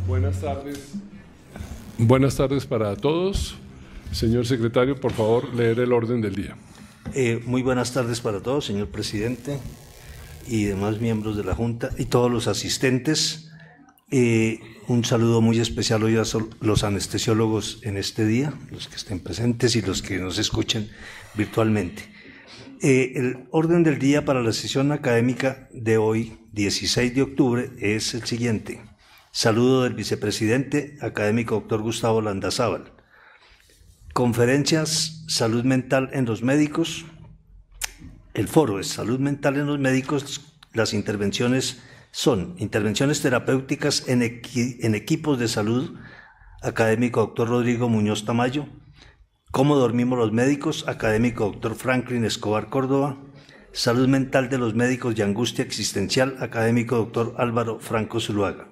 Buenas tardes. Buenas tardes para todos. Señor secretario, por favor, leer el orden del día. Muy buenas tardes para todos, señor presidente y demás miembros de la Junta y todos los asistentes. Un saludo muy especial hoy a los anestesiólogos en este día, los que estén presentes y los que nos escuchen virtualmente. El orden del día para la sesión académica de hoy, 16 de octubre, es el siguiente. Saludo del vicepresidente académico doctor Gustavo Landazábal. Conferencias Salud Mental en los Médicos. El foro es Salud Mental en los Médicos. Las intervenciones son intervenciones terapéuticas en equipos de salud, académico doctor Rodrigo Muñoz Tamayo. Cómo dormimos los médicos, académico doctor Franklin Escobar Córdoba. Salud mental de los médicos y angustia existencial, académico doctor Álvaro Franco Zuluaga.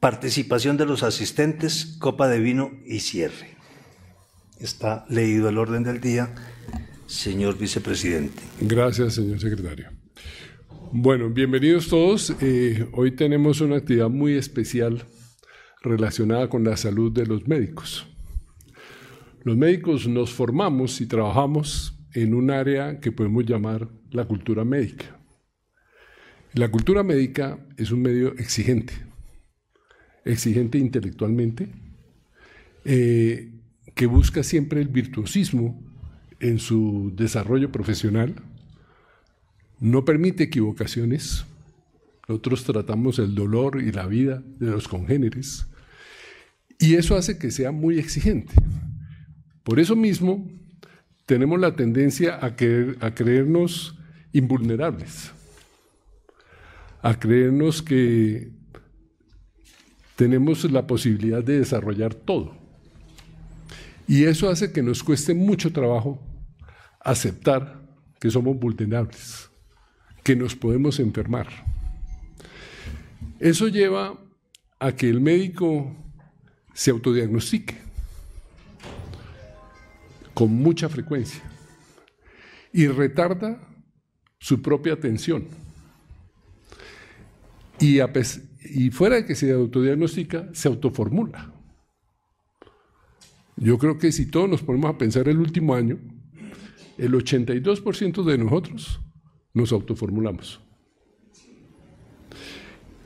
Participación de los asistentes, copa de vino y cierre. Está leído el orden del día, señor vicepresidente. Gracias, señor secretario. Bueno, bienvenidos todos. Hoy tenemos una actividad muy especial relacionada con la salud de los médicos. Los médicos nos formamos y trabajamos en un área que podemos llamar la cultura médica. La cultura médica es un medio exigente intelectualmente, que busca siempre el virtuosismo en su desarrollo profesional, no permite equivocaciones. Nosotros tratamos el dolor y la vida de los congéneres, y eso hace que sea muy exigente. Por eso mismo, tenemos la tendencia a creernos invulnerables, a creernos que tenemos la posibilidad de desarrollar todo. Y eso hace que nos cueste mucho trabajo aceptar que somos vulnerables, que nos podemos enfermar. Eso lleva a que el médico se autodiagnostique con mucha frecuencia y retarda su propia atención. Y fuera de que se autodiagnostica, se autoformula. Yo creo que si todos nos ponemos a pensar el último año, el 82% de nosotros nos autoformulamos.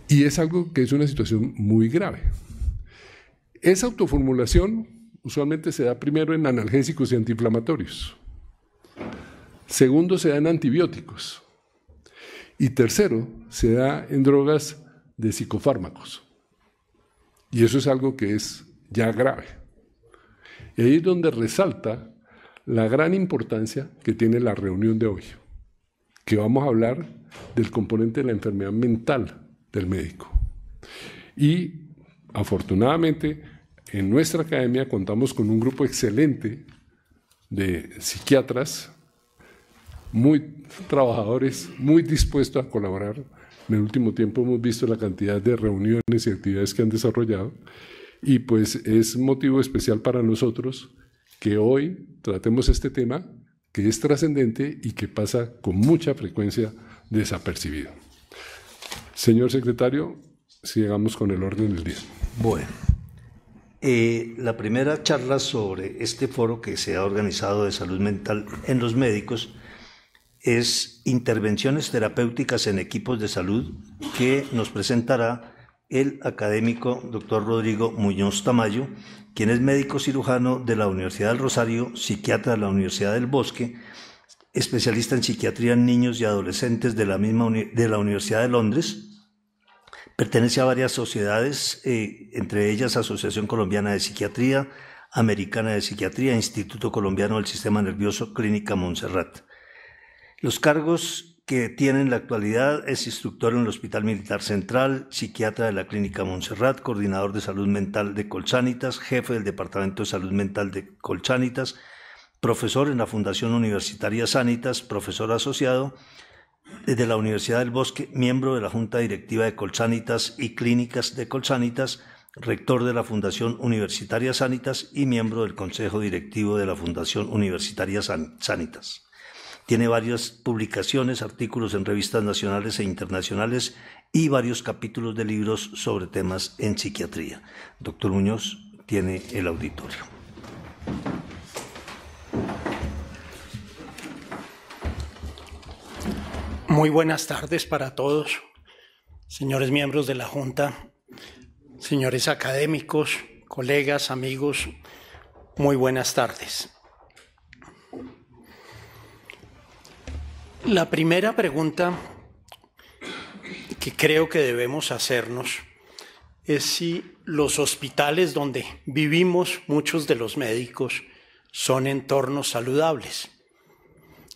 Y es algo que es una situación muy grave. Esa autoformulación usualmente se da primero en analgésicos y antiinflamatorios. Segundo, se da en antibióticos. Y tercero, se da en drogas de psicofármacos. Y eso es algo que es ya grave. Y ahí es donde resalta la gran importancia que tiene la reunión de hoy, que vamos a hablar del componente de la enfermedad mental del médico. Y afortunadamente, en nuestra academia contamos con un grupo excelente de psiquiatras, muy trabajadores, muy dispuestos a colaborar. En el último tiempo hemos visto la cantidad de reuniones y actividades que han desarrollado, y pues es motivo especial para nosotros que hoy tratemos este tema que es trascendente y que pasa con mucha frecuencia desapercibido. Señor secretario, sigamos con el orden del día. Bueno, la primera charla sobre este foro que se ha organizado de salud mental en los médicos es intervenciones terapéuticas en equipos de salud, que nos presentará el académico doctor Rodrigo Muñoz Tamayo, quien es médico cirujano de la Universidad del Rosario, psiquiatra de la Universidad del Bosque, especialista en psiquiatría en niños y adolescentes de la Universidad de Londres. Pertenece a varias sociedades, entre ellas Asociación Colombiana de Psiquiatría, Americana de Psiquiatría, Instituto Colombiano del Sistema Nervioso, Clínica Montserrat. Los cargos que tiene en la actualidad es instructor en el Hospital Militar Central, psiquiatra de la Clínica Montserrat, coordinador de salud mental de Colsanitas, jefe del Departamento de Salud Mental de Colsanitas, profesor en la Fundación Universitaria Sanitas, profesor asociado de la Universidad del Bosque, miembro de la Junta Directiva de Colsanitas y Clínicas de Colsanitas, rector de la Fundación Universitaria Sanitas y miembro del Consejo Directivo de la Fundación Universitaria Sanitas. Tiene varias publicaciones, artículos en revistas nacionales e internacionales y varios capítulos de libros sobre temas en psiquiatría. Doctor Muñoz, tiene el auditorio. Muy buenas tardes para todos, señores miembros de la Junta, señores académicos, colegas, amigos, muy buenas tardes. La primera pregunta que creo que debemos hacernos es si los hospitales donde vivimos muchos de los médicos son entornos saludables.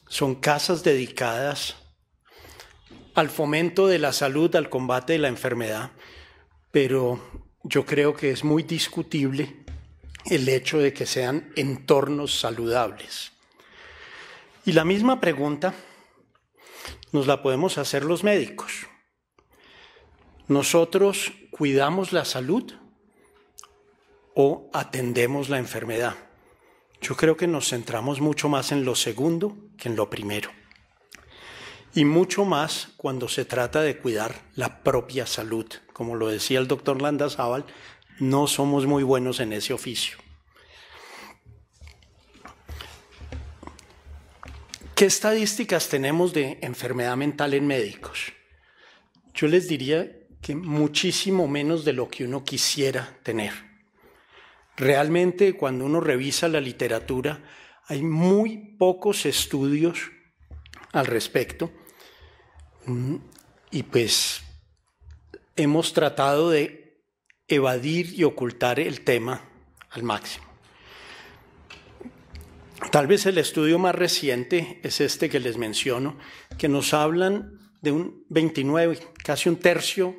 Son casas dedicadas al fomento de la salud, al combate de la enfermedad, pero yo creo que es muy discutible el hecho de que sean entornos saludables. Y la misma pregunta nos la podemos hacer los médicos. ¿Nosotros cuidamos la salud o atendemos la enfermedad? Yo creo que nos centramos mucho más en lo segundo que en lo primero. Y mucho más cuando se trata de cuidar la propia salud. Como lo decía el doctor Landazábal, no somos muy buenos en ese oficio. ¿Qué estadísticas tenemos de enfermedad mental en médicos? Yo les diría que muchísimo menos de lo que uno quisiera tener. Realmente, cuando uno revisa la literatura, hay muy pocos estudios al respecto y pues hemos tratado de evadir y ocultar el tema al máximo. Tal vez el estudio más reciente es este que les menciono, que nos hablan de un 29, casi un tercio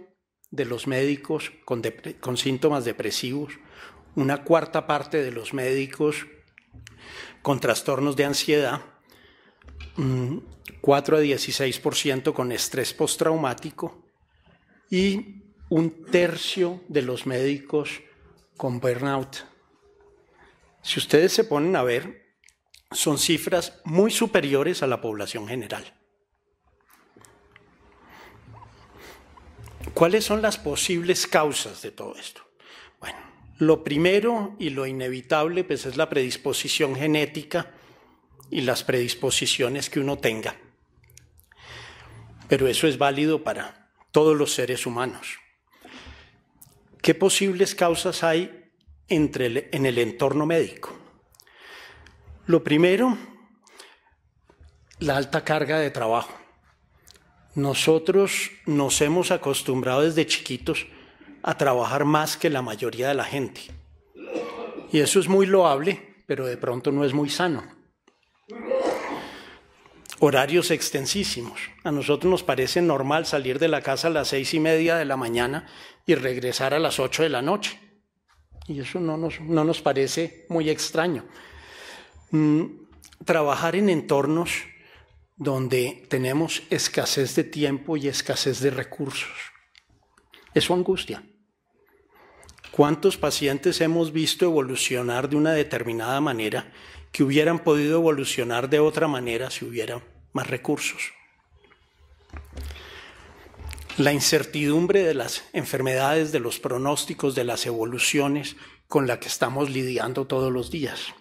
de los médicos con síntomas depresivos, una cuarta parte de los médicos con trastornos de ansiedad, 4 a 16% con estrés postraumático y un tercio de los médicos con burnout. Si ustedes se ponen a ver, son cifras muy superiores a la población general. ¿Cuáles son las posibles causas de todo esto? Bueno, lo primero y lo inevitable pues, es la predisposición genética y las predisposiciones que uno tenga. Pero eso es válido para todos los seres humanos. ¿Qué posibles causas hay en el entorno médico? Lo primero, la alta carga de trabajo. Nosotros nos hemos acostumbrado desde chiquitos a trabajar más que la mayoría de la gente. Y eso es muy loable, pero de pronto no es muy sano. Horarios extensísimos. A nosotros nos parece normal salir de la casa a las 6:30 de la mañana y regresar a las 8 de la noche. Y eso no nos parece muy extraño. Trabajar en entornos donde tenemos escasez de tiempo y escasez de recursos. Eso angustia. ¿Cuántos pacientes hemos visto evolucionar de una determinada manera que hubieran podido evolucionar de otra manera si hubiera más recursos? La incertidumbre de las enfermedades, de los pronósticos, de las evoluciones con la que estamos lidiando todos los días.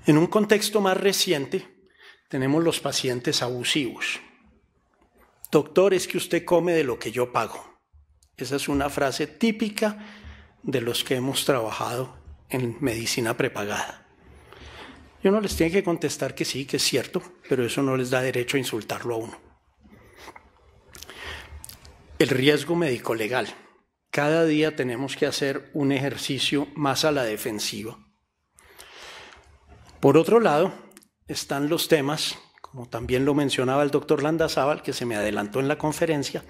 En un contexto más reciente, tenemos los pacientes abusivos. Doctor, es que usted come de lo que yo pago. Esa es una frase típica de los que hemos trabajado en medicina prepagada. Y uno les tiene que contestar que sí, que es cierto, pero eso no les da derecho a insultarlo a uno. El riesgo médico-legal. Cada día tenemos que hacer un ejercicio más a la defensiva. Por otro lado, están los temas, como también lo mencionaba el doctor Landazábal, que se me adelantó en la conferencia,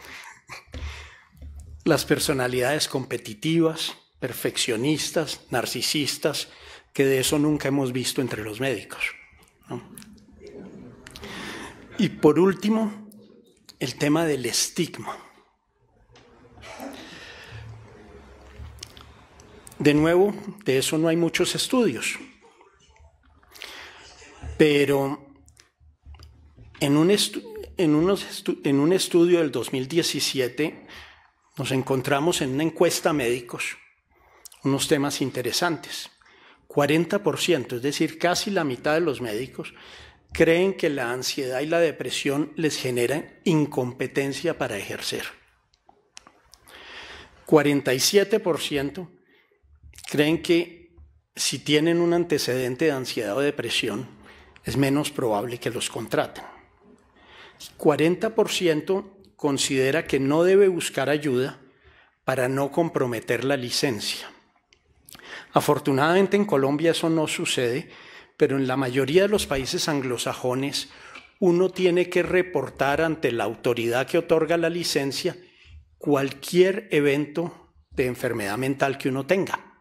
las personalidades competitivas, perfeccionistas, narcisistas, que de eso nunca hemos visto entre los médicos, ¿no? Y por último, el tema del estigma. De nuevo, de eso no hay muchos estudios. Pero en un estudio del 2017 nos encontramos en una encuesta a médicos unos temas interesantes. 40%, es decir, casi la mitad de los médicos, creen que la ansiedad y la depresión les generan incompetencia para ejercer. 47% creen que si tienen un antecedente de ansiedad o depresión, es menos probable que los contraten. 40% considera que no debe buscar ayuda para no comprometer la licencia. Afortunadamente en Colombia eso no sucede, pero en la mayoría de los países anglosajones uno tiene que reportar ante la autoridad que otorga la licencia cualquier evento de enfermedad mental que uno tenga.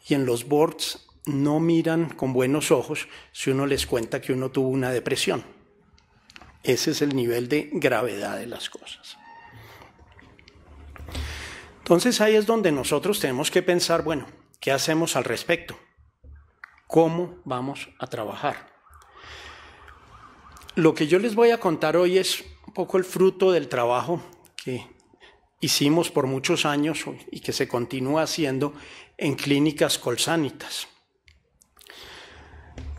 Y en los boards no miran con buenos ojos si uno les cuenta que uno tuvo una depresión. Ese es el nivel de gravedad de las cosas. Entonces ahí es donde nosotros tenemos que pensar, bueno, ¿qué hacemos al respecto? ¿Cómo vamos a trabajar? Lo que yo les voy a contar hoy es un poco el fruto del trabajo que hicimos por muchos años y que se continúa haciendo en clínicas colsánitas,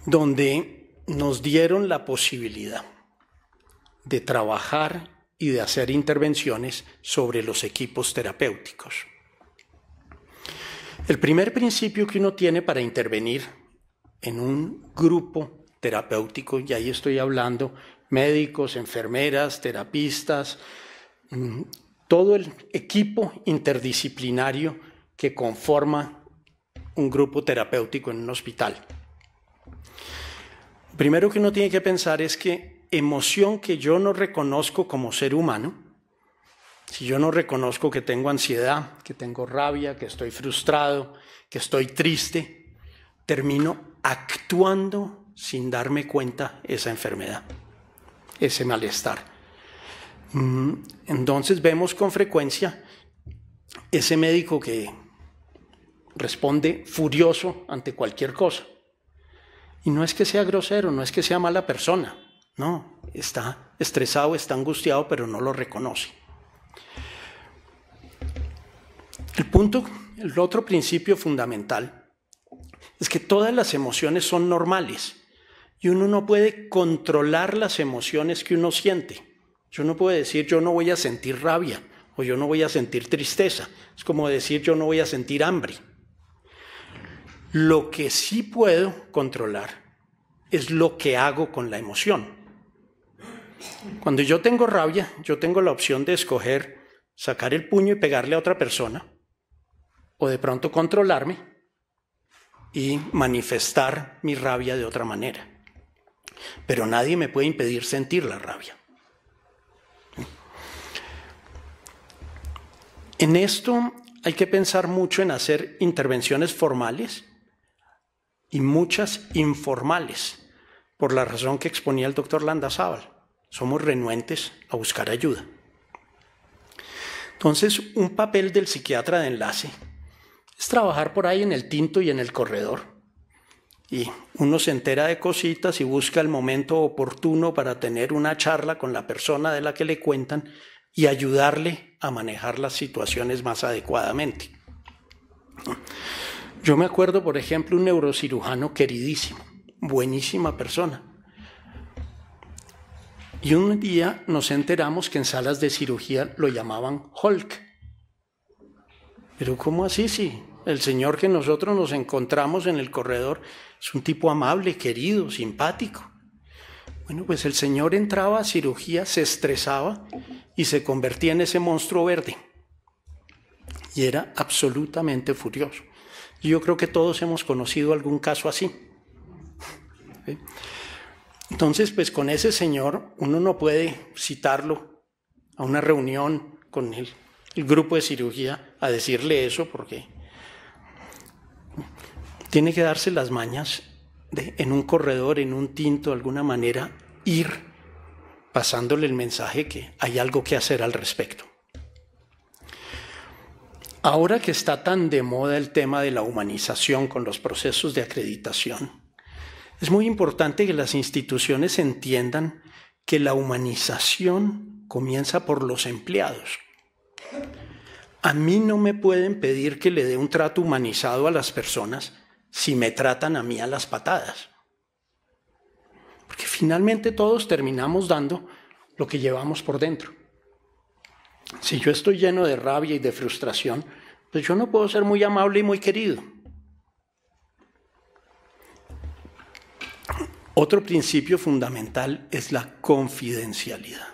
donde nos dieron la posibilidad de trabajar y de hacer intervenciones sobre los equipos terapéuticos. El primer principio que uno tiene para intervenir en un grupo terapéutico, y ahí estoy hablando médicos, enfermeras, terapistas, todo el equipo interdisciplinario que conforma un grupo terapéutico en un hospital. Primero que uno tiene que pensar es que emoción que yo no reconozco como ser humano, si yo no reconozco que tengo ansiedad, que tengo rabia, que estoy frustrado, que estoy triste, termino actuando sin darme cuenta esa enfermedad, ese malestar. Entonces vemos con frecuencia ese médico que responde furioso ante cualquier cosa. Y no es que sea grosero, no es que sea mala persona, no, está estresado, está angustiado, pero no lo reconoce. El otro principio fundamental es que todas las emociones son normales y uno no puede controlar las emociones que uno siente. Yo no puedo decir yo no voy a sentir rabia o yo no voy a sentir tristeza. Es como decir yo no voy a sentir hambre. Lo que sí puedo controlar es lo que hago con la emoción. Cuando yo tengo rabia, yo tengo la opción de escoger sacar el puño y pegarle a otra persona, o de pronto controlarme y manifestar mi rabia de otra manera. Pero nadie me puede impedir sentir la rabia. En esto hay que pensar mucho en hacer intervenciones formales y muchas informales, por la razón que exponía el doctor Landazábal. Somos renuentes a buscar ayuda. Entonces, un papel del psiquiatra de enlace es trabajar por ahí en el tinto y en el corredor. Y uno se entera de cositas y busca el momento oportuno para tener una charla con la persona de la que le cuentan y ayudarle a manejar las situaciones más adecuadamente. Yo me acuerdo, por ejemplo, un neurocirujano queridísimo, buenísima persona. Y un día nos enteramos que en salas de cirugía lo llamaban Hulk. Pero ¿cómo así? Sí, el señor que nosotros nos encontramos en el corredor es un tipo amable, querido, simpático. Bueno, pues el señor entraba a cirugía, se estresaba y se convertía en ese monstruo verde. Y era absolutamente furioso. Yo creo que todos hemos conocido algún caso así. ¿Sí? Entonces, pues con ese señor uno no puede citarlo a una reunión con el grupo de cirugía a decirle eso, porque tiene que darse las mañas de, en un corredor, en un tinto, de alguna manera, ir pasándole el mensaje que hay algo que hacer al respecto. Ahora que está tan de moda el tema de la humanización con los procesos de acreditación, es muy importante que las instituciones entiendan que la humanización comienza por los empleados. A mí no me pueden pedir que le dé un trato humanizado a las personas si me tratan a mí a las patadas. Porque finalmente todos terminamos dando lo que llevamos por dentro. Si yo estoy lleno de rabia y de frustración, pues yo no puedo ser muy amable y muy querido. Otro principio fundamental es la confidencialidad.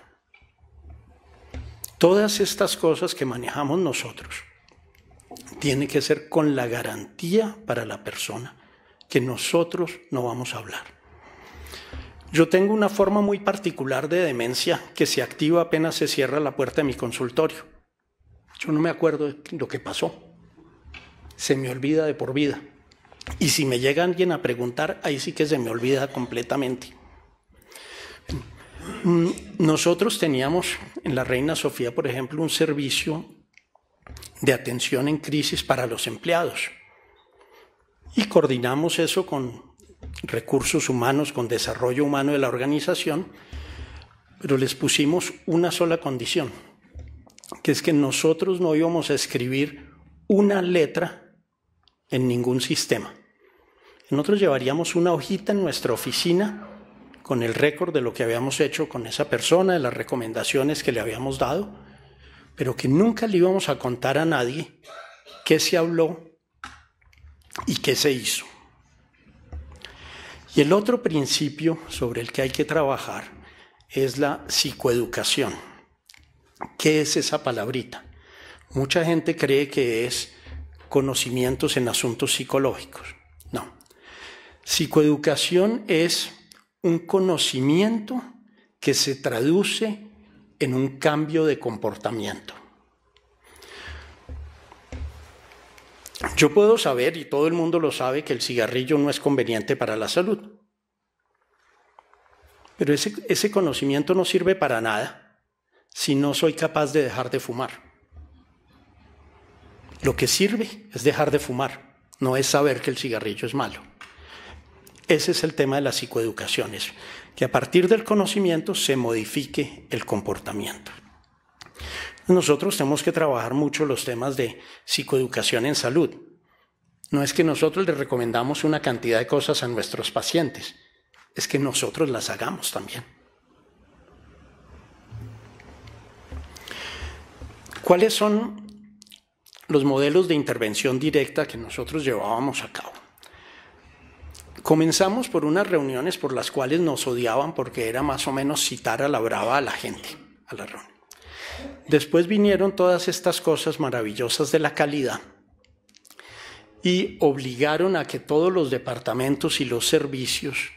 Todas estas cosas que manejamos nosotros tienen que ser con la garantía para la persona que nosotros no vamos a hablar. Yo tengo una forma muy particular de demencia que se activa apenas se cierra la puerta de mi consultorio. Yo no me acuerdo de lo que pasó. Se me olvida de por vida. Y si me llega alguien a preguntar, ahí sí que se me olvida completamente. Nosotros teníamos en la Reina Sofía, por ejemplo, un servicio de atención en crisis para los empleados. Y coordinamos eso con recursos humanos, con desarrollo humano de la organización, pero les pusimos una sola condición, que es que nosotros no íbamos a escribir una letra en ningún sistema. Nosotros llevaríamos una hojita en nuestra oficina con el récord de lo que habíamos hecho con esa persona, de las recomendaciones que le habíamos dado, pero que nunca le íbamos a contar a nadie qué se habló y qué se hizo. Y el otro principio sobre el que hay que trabajar es la psicoeducación. ¿Qué es esa palabrita? Mucha gente cree que es conocimientos en asuntos psicológicos. No. Psicoeducación es un conocimiento que se traduce en un cambio de comportamiento. Yo puedo saber, y todo el mundo lo sabe, que el cigarrillo no es conveniente para la salud. Pero ese conocimiento no sirve para nada si no soy capaz de dejar de fumar. Lo que sirve es dejar de fumar, no es saber que el cigarrillo es malo. Ese es el tema de la psicoeducación, es que a partir del conocimiento se modifique el comportamiento. Nosotros tenemos que trabajar mucho los temas de psicoeducación en salud. No es que nosotros les recomendamos una cantidad de cosas a nuestros pacientes, es que nosotros las hagamos también. ¿Cuáles son los modelos de intervención directa que nosotros llevábamos a cabo? Comenzamos por unas reuniones por las cuales nos odiaban porque era más o menos citar a la brava a la gente, a la reunión. Después vinieron todas estas cosas maravillosas de la calidad y obligaron a que todos los departamentos y los servicios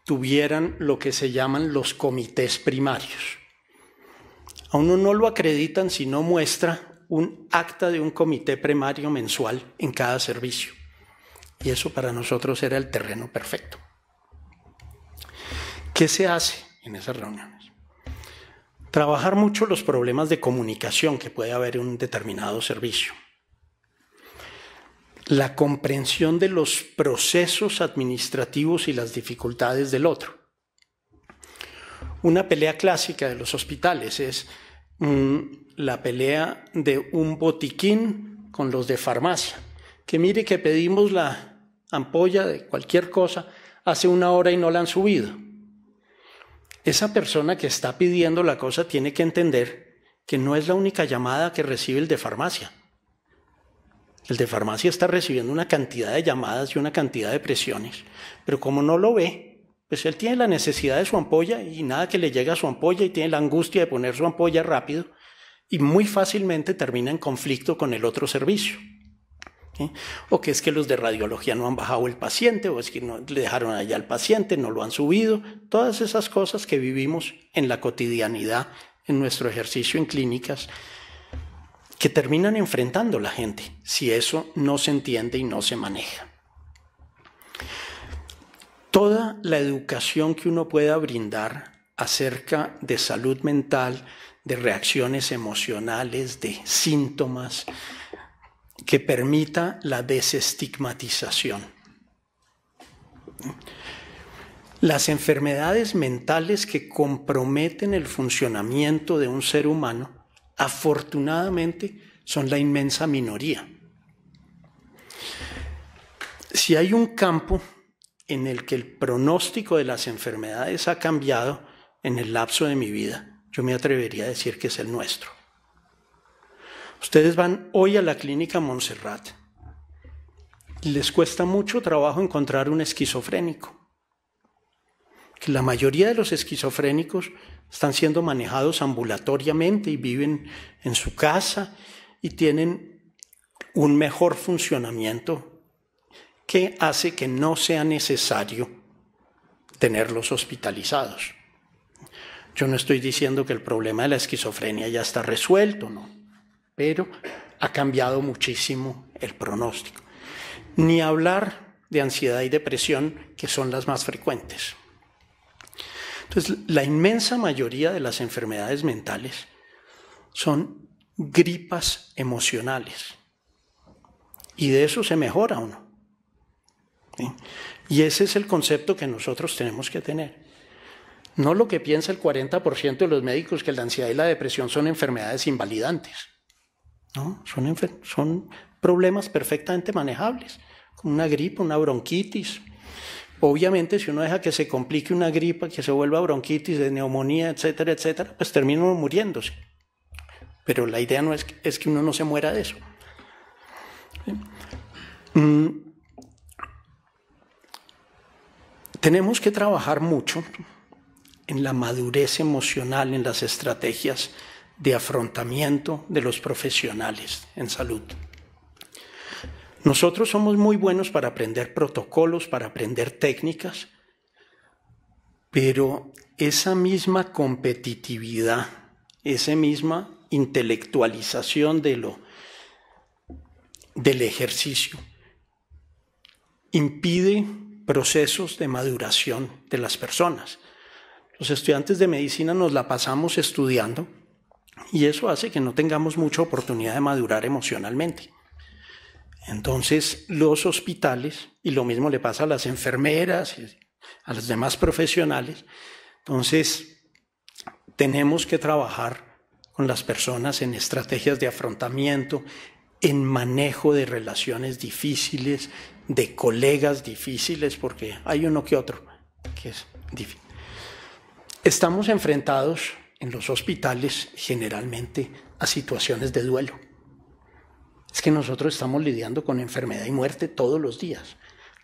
tuvieran lo que se llaman los comités primarios. A uno no lo acreditan si no muestra un acta de un comité primario mensual en cada servicio. Y eso para nosotros era el terreno perfecto. ¿Qué se hace en esas reuniones? Trabajar mucho los problemas de comunicación que puede haber en un determinado servicio. La comprensión de los procesos administrativos y las dificultades del otro. Una pelea clásica de los hospitales es la pelea de un botiquín con los de farmacia. Que mire que pedimos la ampolla de cualquier cosa hace 1 hora y no la han subido. Esa persona que está pidiendo la cosa tiene que entender que no es la única llamada que recibe el de farmacia. El de farmacia está recibiendo una cantidad de llamadas y una cantidad de presiones, pero como no lo ve, pues él tiene la necesidad de su ampolla y nada que le llega a su ampolla y tiene la angustia de poner su ampolla rápido y muy fácilmente termina en conflicto con el otro servicio. ¿Sí? O que es que los de radiología no han bajado el paciente, o es que no le dejaron allá al paciente, no lo han subido. Todas esas cosas que vivimos en la cotidianidad, en nuestro ejercicio en clínicas, que terminan enfrentando la gente si eso no se entiende y no se maneja. Toda la educación que uno pueda brindar acerca de salud mental, de reacciones emocionales, de síntomas, que permita la desestigmatización. Las enfermedades mentales que comprometen el funcionamiento de un ser humano, afortunadamente, son la inmensa minoría. Si hay un campo en el que el pronóstico de las enfermedades ha cambiado en el lapso de mi vida, yo me atrevería a decir que es el nuestro. Ustedes van hoy a la clínica Montserrat y les cuesta mucho trabajo encontrar un esquizofrénico. Que la mayoría de los esquizofrénicos están siendo manejados ambulatoriamente y viven en su casa y tienen un mejor funcionamiento que hace que no sea necesario tenerlos hospitalizados. Yo no estoy diciendo que el problema de la esquizofrenia ya está resuelto, no, pero ha cambiado muchísimo el pronóstico. Ni hablar de ansiedad y depresión, que son las más frecuentes. Entonces, la inmensa mayoría de las enfermedades mentales son gripas emocionales. Y de eso se mejora uno. ¿Sí? Y ese es el concepto que nosotros tenemos que tener. No lo que piensa el 40% de los médicos, que la ansiedad y la depresión son enfermedades invalidantes. ¿No? Son problemas perfectamente manejables, como una gripa, una bronquitis. Obviamente, si uno deja que se complique una gripa, que se vuelva bronquitis, de neumonía, etcétera, etcétera, pues termina uno muriéndose. Pero la idea no es que uno no se muera de eso. Tenemos que trabajar mucho en la madurez emocional, en las estrategias de afrontamiento de los profesionales en salud. Nosotros somos muy buenos para aprender protocolos, para aprender técnicas, pero esa misma competitividad, esa misma intelectualización del ejercicio impide procesos de maduración de las personas. Los estudiantes de medicina nos la pasamos estudiando y eso hace que no tengamos mucha oportunidad de madurar emocionalmente. Entonces, los hospitales, y lo mismo le pasa a las enfermeras y a los demás profesionales, entonces tenemos que trabajar con las personas en estrategias de afrontamiento, en manejo de relaciones difíciles, de colegas difíciles, porque hay uno que otro que es difícil. Estamos enfrentados en los hospitales generalmente a situaciones de duelo. Es que nosotros estamos lidiando con enfermedad y muerte todos los días,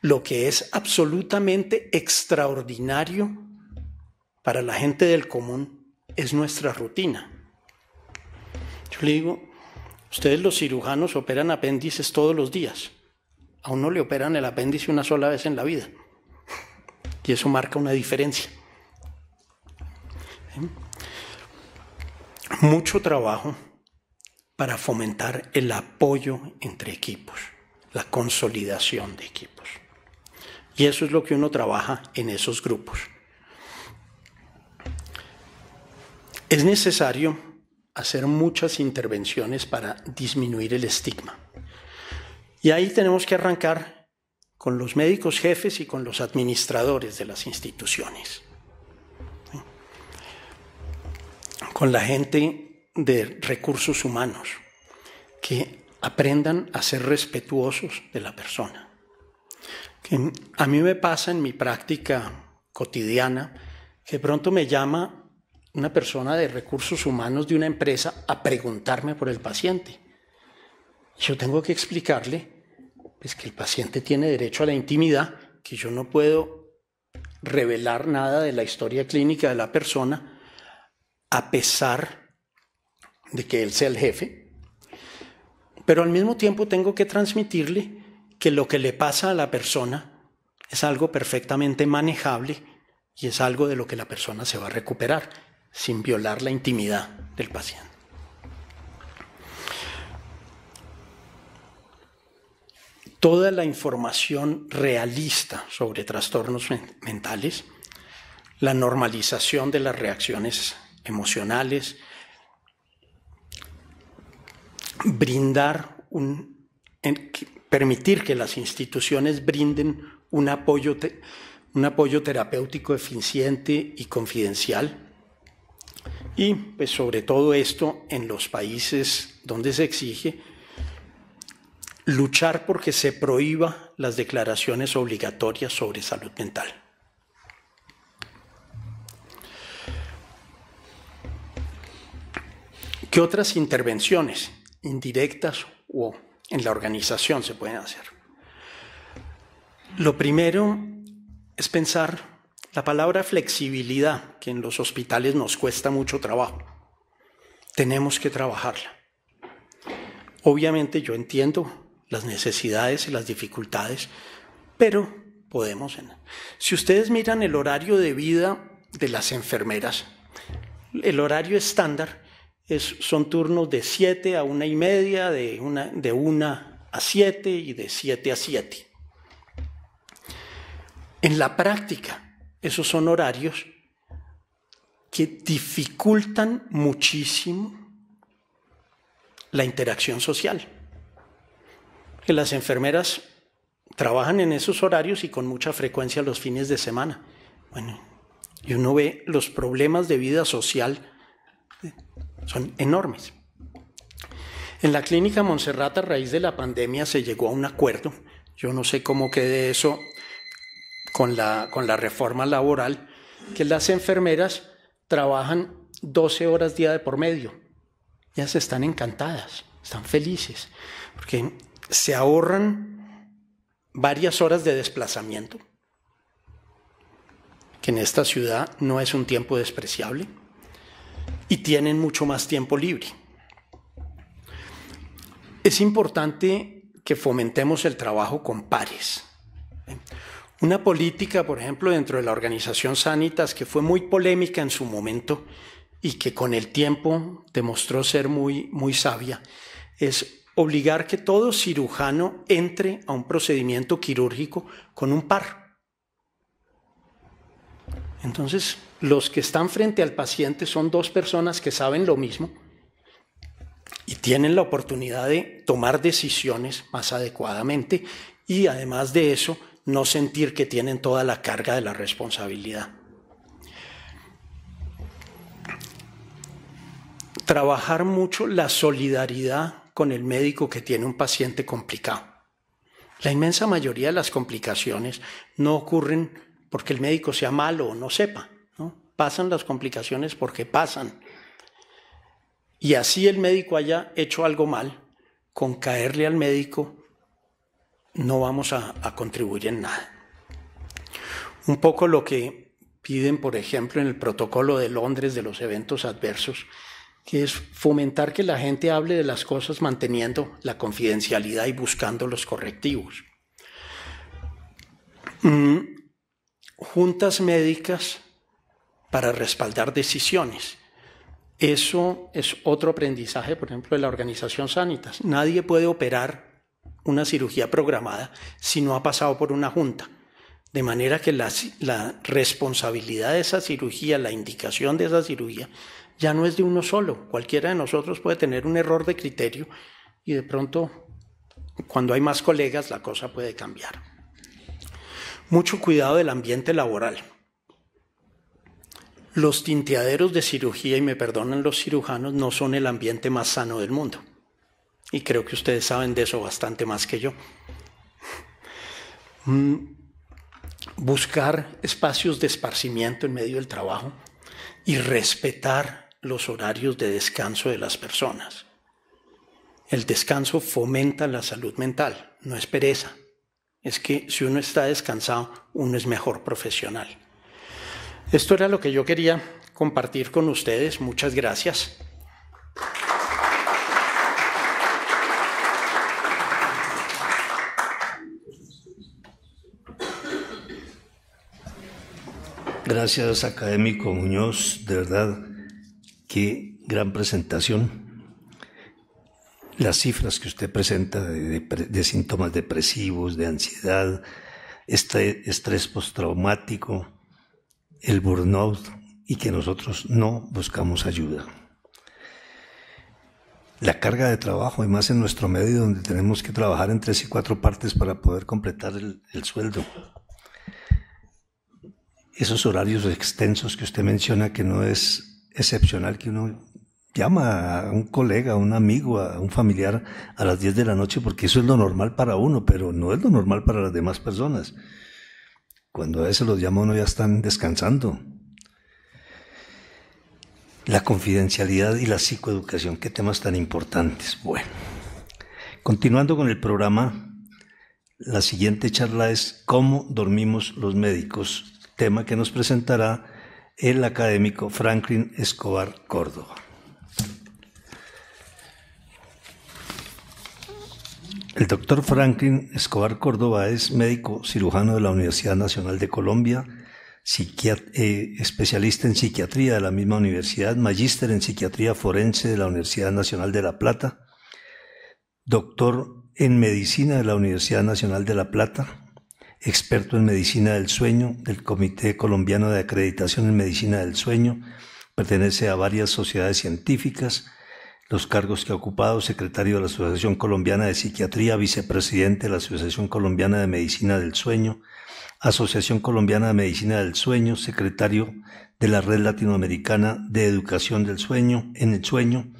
lo que es absolutamente extraordinario para la gente del común es nuestra rutina. Yo le digo, ustedes los cirujanos operan apéndices todos los días, a uno le operan el apéndice una sola vez en la vida y eso marca una diferencia. ¿Sí? Mucho trabajo para fomentar el apoyo entre equipos, la consolidación de equipos. Y eso es lo que uno trabaja en esos grupos. Es necesario hacer muchas intervenciones para disminuir el estigma. Y ahí tenemos que arrancar con los médicos jefes y con los administradores de las instituciones. ¿Sí? Con la gente de recursos humanos, que aprendan a ser respetuosos de la persona. Que a mí me pasa en mi práctica cotidiana que de pronto me llama una persona de recursos humanos de una empresa a preguntarme por el paciente. Yo tengo que explicarle pues, que el paciente tiene derecho a la intimidad, que yo no puedo revelar nada de la historia clínica de la persona, a pesar de que él sea el jefe, pero al mismo tiempo tengo que transmitirle que lo que le pasa a la persona es algo perfectamente manejable y es algo de lo que la persona se va a recuperar sin violar la intimidad del paciente. Toda la información realista sobre trastornos mentales, la normalización de las reacciones emocionales, permitir que las instituciones brinden un apoyo un apoyo terapéutico eficiente y confidencial. Y pues sobre todo esto en los países donde se exige, luchar porque se prohíba las declaraciones obligatorias sobre salud mental. ¿Qué otras intervenciones indirectas o en la organización se pueden hacer? Lo primero es pensar la palabra flexibilidad, que en los hospitales nos cuesta mucho trabajo. Tenemos que trabajarla. Obviamente yo entiendo las necesidades y las dificultades, pero podemos. Si ustedes miran el horario de vida de las enfermeras, el horario estándar son turnos de 7 a 1:30, de 1 a 7 y de 7 a 7. En la práctica, esos son horarios que dificultan muchísimo la interacción social. Que las enfermeras trabajan en esos horarios y con mucha frecuencia los fines de semana. Bueno, y uno ve los problemas de vida social son enormes. En la clínica Montserrat, a raíz de la pandemia, se llegó a un acuerdo. Yo no sé cómo quede eso con la reforma laboral, que las enfermeras trabajan 12 horas día de por medio. Ellas están encantadas, están felices, porque se ahorran varias horas de desplazamiento, que en esta ciudad no es un tiempo despreciable, y tienen mucho más tiempo libre. Es importante que fomentemos el trabajo con pares. Una política, por ejemplo, dentro de la organización Sanitas, que fue muy polémica en su momento y que con el tiempo demostró ser muy sabia, es obligar que todo cirujano entre a un procedimiento quirúrgico con un par. Entonces, los que están frente al paciente son dos personas que saben lo mismo y tienen la oportunidad de tomar decisiones más adecuadamente y, además de eso, no sentir que tienen toda la carga de la responsabilidad. Trabajar mucho la solidaridad con el médico que tiene un paciente complicado. La inmensa mayoría de las complicaciones no ocurren porque el médico sea malo o no sepa, ¿no? Pasan las complicaciones porque pasan. Y así el médico haya hecho algo mal, con caerle al médico no vamos a contribuir en nada. Un poco lo que piden, por ejemplo, en el protocolo de Londres de los eventos adversos, que es fomentar que la gente hable de las cosas manteniendo la confidencialidad y buscando los correctivos. Juntas médicas para respaldar decisiones. Eso es otro aprendizaje, por ejemplo, de la organización Sanitas. Nadie puede operar una cirugía programada si no ha pasado por una junta. De manera que la responsabilidad de esa cirugía, la indicación de esa cirugía, ya no es de uno solo. Cualquiera de nosotros puede tener un error de criterio y de pronto, cuando hay más colegas, la cosa puede cambiar. Mucho cuidado del ambiente laboral. Los tinteaderos de cirugía, y me perdonan los cirujanos, no son el ambiente más sano del mundo. Y creo que ustedes saben de eso bastante más que yo. Buscar espacios de esparcimiento en medio del trabajo y respetar los horarios de descanso de las personas. El descanso fomenta la salud mental, no es pereza. Es que si uno está descansado, uno es mejor profesional. Esto era lo que yo quería compartir con ustedes. Muchas gracias. Gracias, académico Muñoz, de verdad, qué gran presentación. Las cifras que usted presenta de síntomas depresivos, de ansiedad, estrés postraumático, el burnout, y que nosotros no buscamos ayuda. La carga de trabajo, y más en nuestro medio donde tenemos que trabajar en 3 y 4 partes para poder completar el sueldo. esos horarios extensos que usted menciona, que no es excepcional que uno llama a un colega, a un amigo, a un familiar a las 10 de la noche, porque eso es lo normal para uno, pero no es lo normal para las demás personas. Cuando a veces los llama uno ya están descansando. La confidencialidad y la psicoeducación, qué temas tan importantes. Bueno, continuando con el programa, la siguiente charla es ¿Cómo dormimos los médicos?, tema que nos presentará el académico Franklin Escobar Córdoba. El doctor Franklin Escobar Córdoba es médico cirujano de la Universidad Nacional de Colombia, especialista en psiquiatría de la misma universidad, magíster en psiquiatría forense de la Universidad Nacional de La Plata, doctor en medicina de la Universidad Nacional de La Plata, experto en medicina del sueño del Comité Colombiano de Acreditación en Medicina del Sueño, pertenece a varias sociedades científicas. Los cargos que ha ocupado: secretario de la Asociación Colombiana de Psiquiatría, vicepresidente de la Asociación Colombiana de Medicina del Sueño, Asociación Colombiana de Medicina del Sueño, secretario de la Red Latinoamericana de Educación del Sueño, en el Sueño,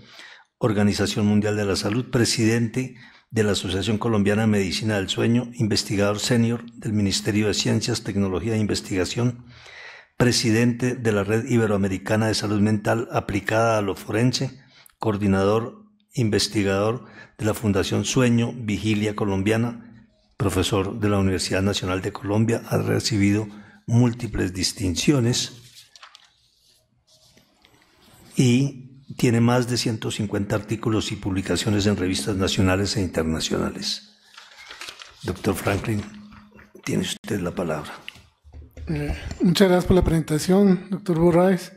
Organización Mundial de la Salud, presidente de la Asociación Colombiana de Medicina del Sueño, investigador senior del Ministerio de Ciencias, Tecnología e Investigación, presidente de la Red Iberoamericana de Salud Mental aplicada a lo forense, coordinador investigador de la Fundación Sueño Vigilia Colombiana, profesor de la Universidad Nacional de Colombia, ha recibido múltiples distinciones y tiene más de 150 artículos y publicaciones en revistas nacionales e internacionales. Doctor Franklin, tiene usted la palabra. Muchas gracias por la presentación, doctor Borraes.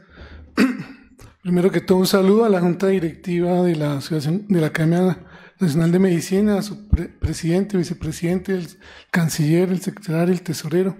Primero que todo, un saludo a la Junta Directiva de la Asociación de la Academia Nacional de Medicina, a su presidente, vicepresidente, el canciller, el secretario, el tesorero.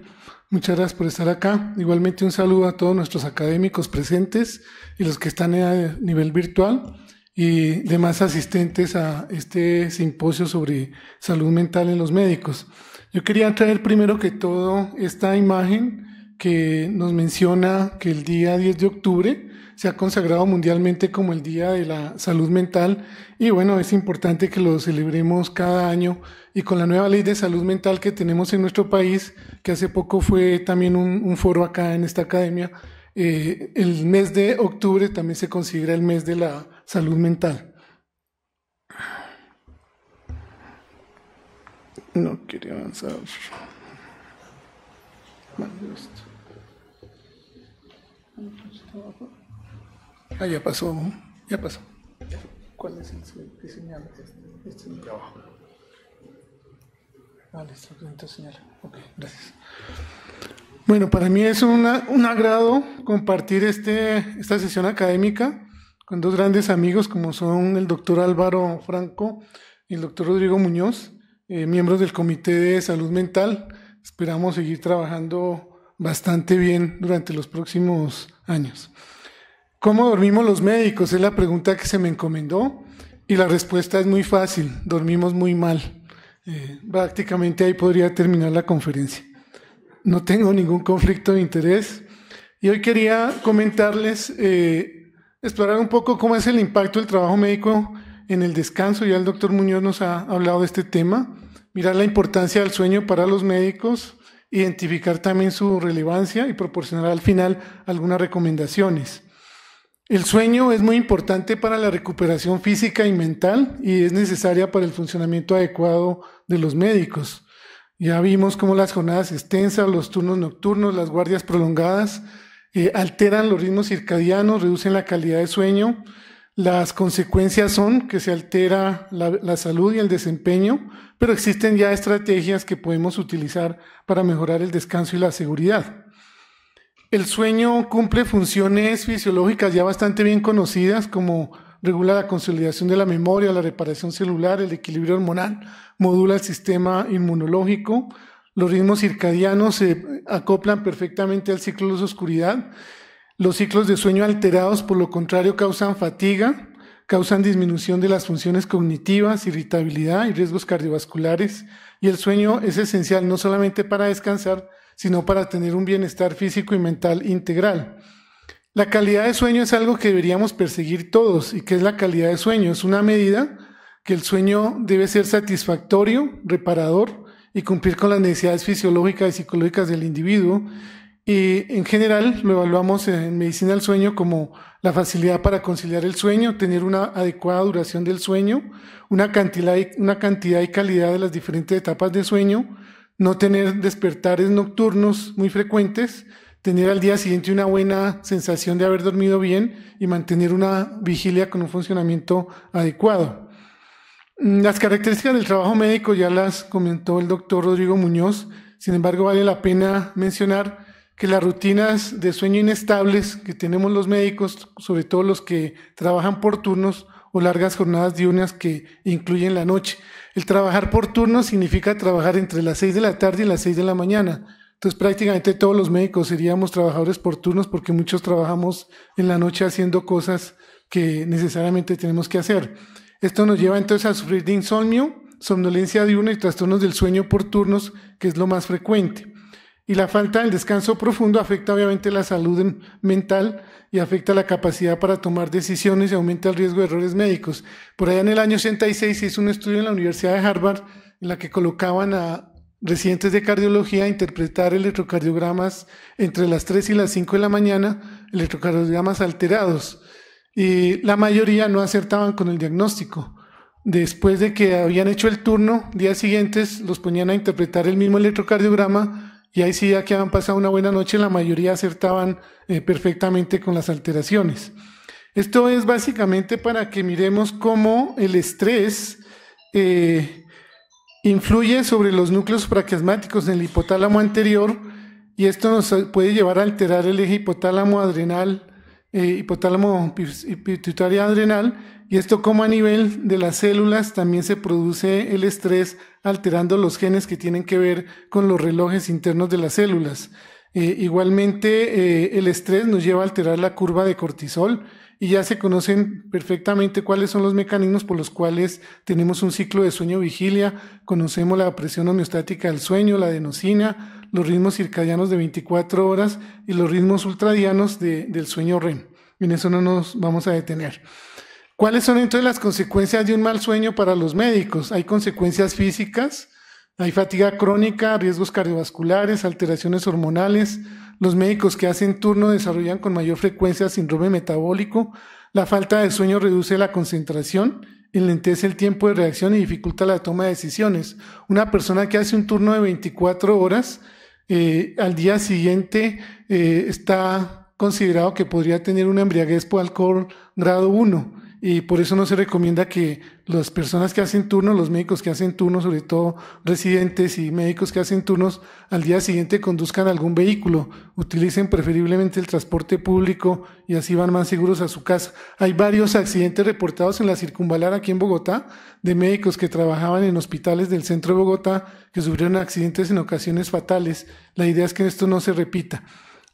Muchas gracias por estar acá. Igualmente un saludo a todos nuestros académicos presentes y los que están a nivel virtual y demás asistentes a este simposio sobre salud mental en los médicos. Yo quería traer primero que todo esta imagen que nos menciona que el día 10 de octubre se ha consagrado mundialmente como el Día de la Salud Mental y bueno, es importante que lo celebremos cada año y con la nueva ley de salud mental que tenemos en nuestro país, que hace poco fue también un foro acá en esta academia, el mes de octubre también se considera el mes de la salud mental. No quería avanzar. Ah, ya pasó. ¿Cuál es el señal? Este es de abajo. Ah, listo, señal. Ok, gracias. Bueno, para mí es un agrado compartir esta sesión académica con dos grandes amigos como son el doctor Álvaro Franco y el doctor Rodrigo Muñoz, miembros del Comité de Salud Mental. Esperamos seguir trabajando bastante bien durante los próximos años. ¿Cómo dormimos los médicos? Es la pregunta que se me encomendó y la respuesta es muy fácil, dormimos muy mal. Prácticamente ahí podría terminar la conferencia. No tengo ningún conflicto de interés y hoy quería comentarles, explorar un poco cómo es el impacto del trabajo médico en el descanso. Ya el doctor Muñoz nos ha hablado de este tema, mirar la importancia del sueño para los médicos, identificar también su relevancia y proporcionar al final algunas recomendaciones. El sueño es muy importante para la recuperación física y mental y es necesaria para el funcionamiento adecuado de los médicos. Ya vimos cómo las jornadas extensas, los turnos nocturnos, las guardias prolongadas alteran los ritmos circadianos, reducen la calidad de sueño. Las consecuencias son que se altera la salud y el desempeño, pero existen ya estrategias que podemos utilizar para mejorar el descanso y la seguridad. El sueño cumple funciones fisiológicas ya bastante bien conocidas, como regula la consolidación de la memoria, la reparación celular, el equilibrio hormonal, modula el sistema inmunológico. Los ritmos circadianos se acoplan perfectamente al ciclo de luz-oscuridad. Los ciclos de sueño alterados, por lo contrario, causan fatiga, causan disminución de las funciones cognitivas, irritabilidad y riesgos cardiovasculares. Y el sueño es esencial no solamente para descansar, sino para tener un bienestar físico y mental integral. La calidad de sueño es algo que deberíamos perseguir todos. ¿Y qué es la calidad de sueño? Es una medida que el sueño debe ser satisfactorio, reparador y cumplir con las necesidades fisiológicas y psicológicas del individuo. Y en general lo evaluamos en medicina del sueño como la facilidad para conciliar el sueño, tener una adecuada duración del sueño, una cantidad y calidad de las diferentes etapas de sueño, no tener despertares nocturnos muy frecuentes, tener al día siguiente una buena sensación de haber dormido bien y mantener una vigilia con un funcionamiento adecuado. Las características del trabajo médico ya las comentó el doctor Rodrigo Muñoz, sin embargo vale la pena mencionar que las rutinas de sueño inestables que tenemos los médicos, sobre todo los que trabajan por turnos o largas jornadas diurnas que incluyen la noche. El trabajar por turnos significa trabajar entre las 6 de la tarde y las 6 de la mañana. Entonces prácticamente todos los médicos seríamos trabajadores por turnos porque muchos trabajamos en la noche haciendo cosas que necesariamente tenemos que hacer. Esto nos lleva entonces a sufrir de insomnio, somnolencia diurna y trastornos del sueño por turnos, que es lo más frecuente. Y la falta del descanso profundo afecta obviamente la salud mental y afecta la capacidad para tomar decisiones y aumenta el riesgo de errores médicos. Por allá en el año 86 se hizo un estudio en la Universidad de Harvard en la que colocaban a residentes de cardiología a interpretar electrocardiogramas entre las 3 y las 5 de la mañana, electrocardiogramas alterados. Y la mayoría no acertaban con el diagnóstico. Después de que habían hecho el turno, días siguientes los ponían a interpretar el mismo electrocardiograma y ahí sí, ya que habían pasado una buena noche, la mayoría acertaban perfectamente con las alteraciones. Esto es básicamente para que miremos cómo el estrés influye sobre los núcleos supraquiasmáticos en el hipotálamo anterior y esto nos puede llevar a alterar el eje hipotálamo adrenal, hipotálamo pituitaria adrenal, y esto como a nivel de las células también se produce el estrés alterando los genes que tienen que ver con los relojes internos de las células. Igualmente el estrés nos lleva a alterar la curva de cortisol y ya se conocen perfectamente cuáles son los mecanismos por los cuales tenemos un ciclo de sueño-vigilia, conocemos la presión homeostática del sueño, la adenosina, los ritmos circadianos de 24 horas y los ritmos ultradianos del sueño REM. En eso no nos vamos a detener. ¿Cuáles son entonces las consecuencias de un mal sueño para los médicos? Hay consecuencias físicas, hay fatiga crónica, riesgos cardiovasculares, alteraciones hormonales. Los médicos que hacen turno desarrollan con mayor frecuencia síndrome metabólico. La falta de sueño reduce la concentración, enlentece el tiempo de reacción y dificulta la toma de decisiones. Una persona que hace un turno de 24 horas, al día siguiente está considerado que podría tener una embriaguez por alcohol grado 1. Y por eso no se recomienda que las personas que hacen turnos, los médicos que hacen turnos, sobre todo residentes y médicos que hacen turnos, al día siguiente conduzcan algún vehículo, utilicen preferiblemente el transporte público y así van más seguros a su casa. Hay varios accidentes reportados en la circunvalar aquí en Bogotá, de médicos que trabajaban en hospitales del centro de Bogotá, que sufrieron accidentes en ocasiones fatales. La idea es que esto no se repita.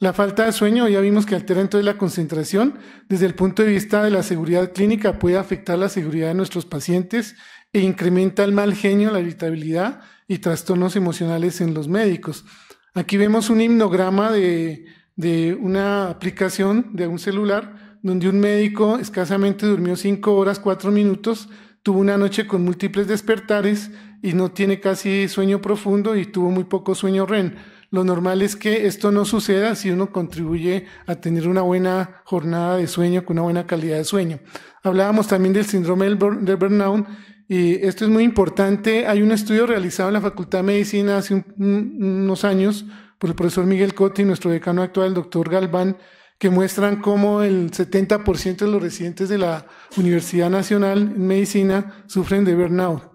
La falta de sueño, ya vimos que altera entonces la concentración. Desde el punto de vista de la seguridad clínica puede afectar la seguridad de nuestros pacientes e incrementa el mal genio, la irritabilidad y trastornos emocionales en los médicos. Aquí vemos un himnograma de una aplicación de un celular donde un médico escasamente durmió 5 horas, 4 minutos, tuvo una noche con múltiples despertares y no tiene casi sueño profundo y tuvo muy poco sueño REM. Lo normal es que esto no suceda si uno contribuye a tener una buena jornada de sueño, con una buena calidad de sueño. Hablábamos también del síndrome del burnout, y esto es muy importante. Hay un estudio realizado en la Facultad de Medicina hace unos años por el profesor Miguel Cotti y nuestro decano actual, el doctor Galván, que muestran cómo el 70% de los residentes de la Universidad Nacional en Medicina sufren de burnout.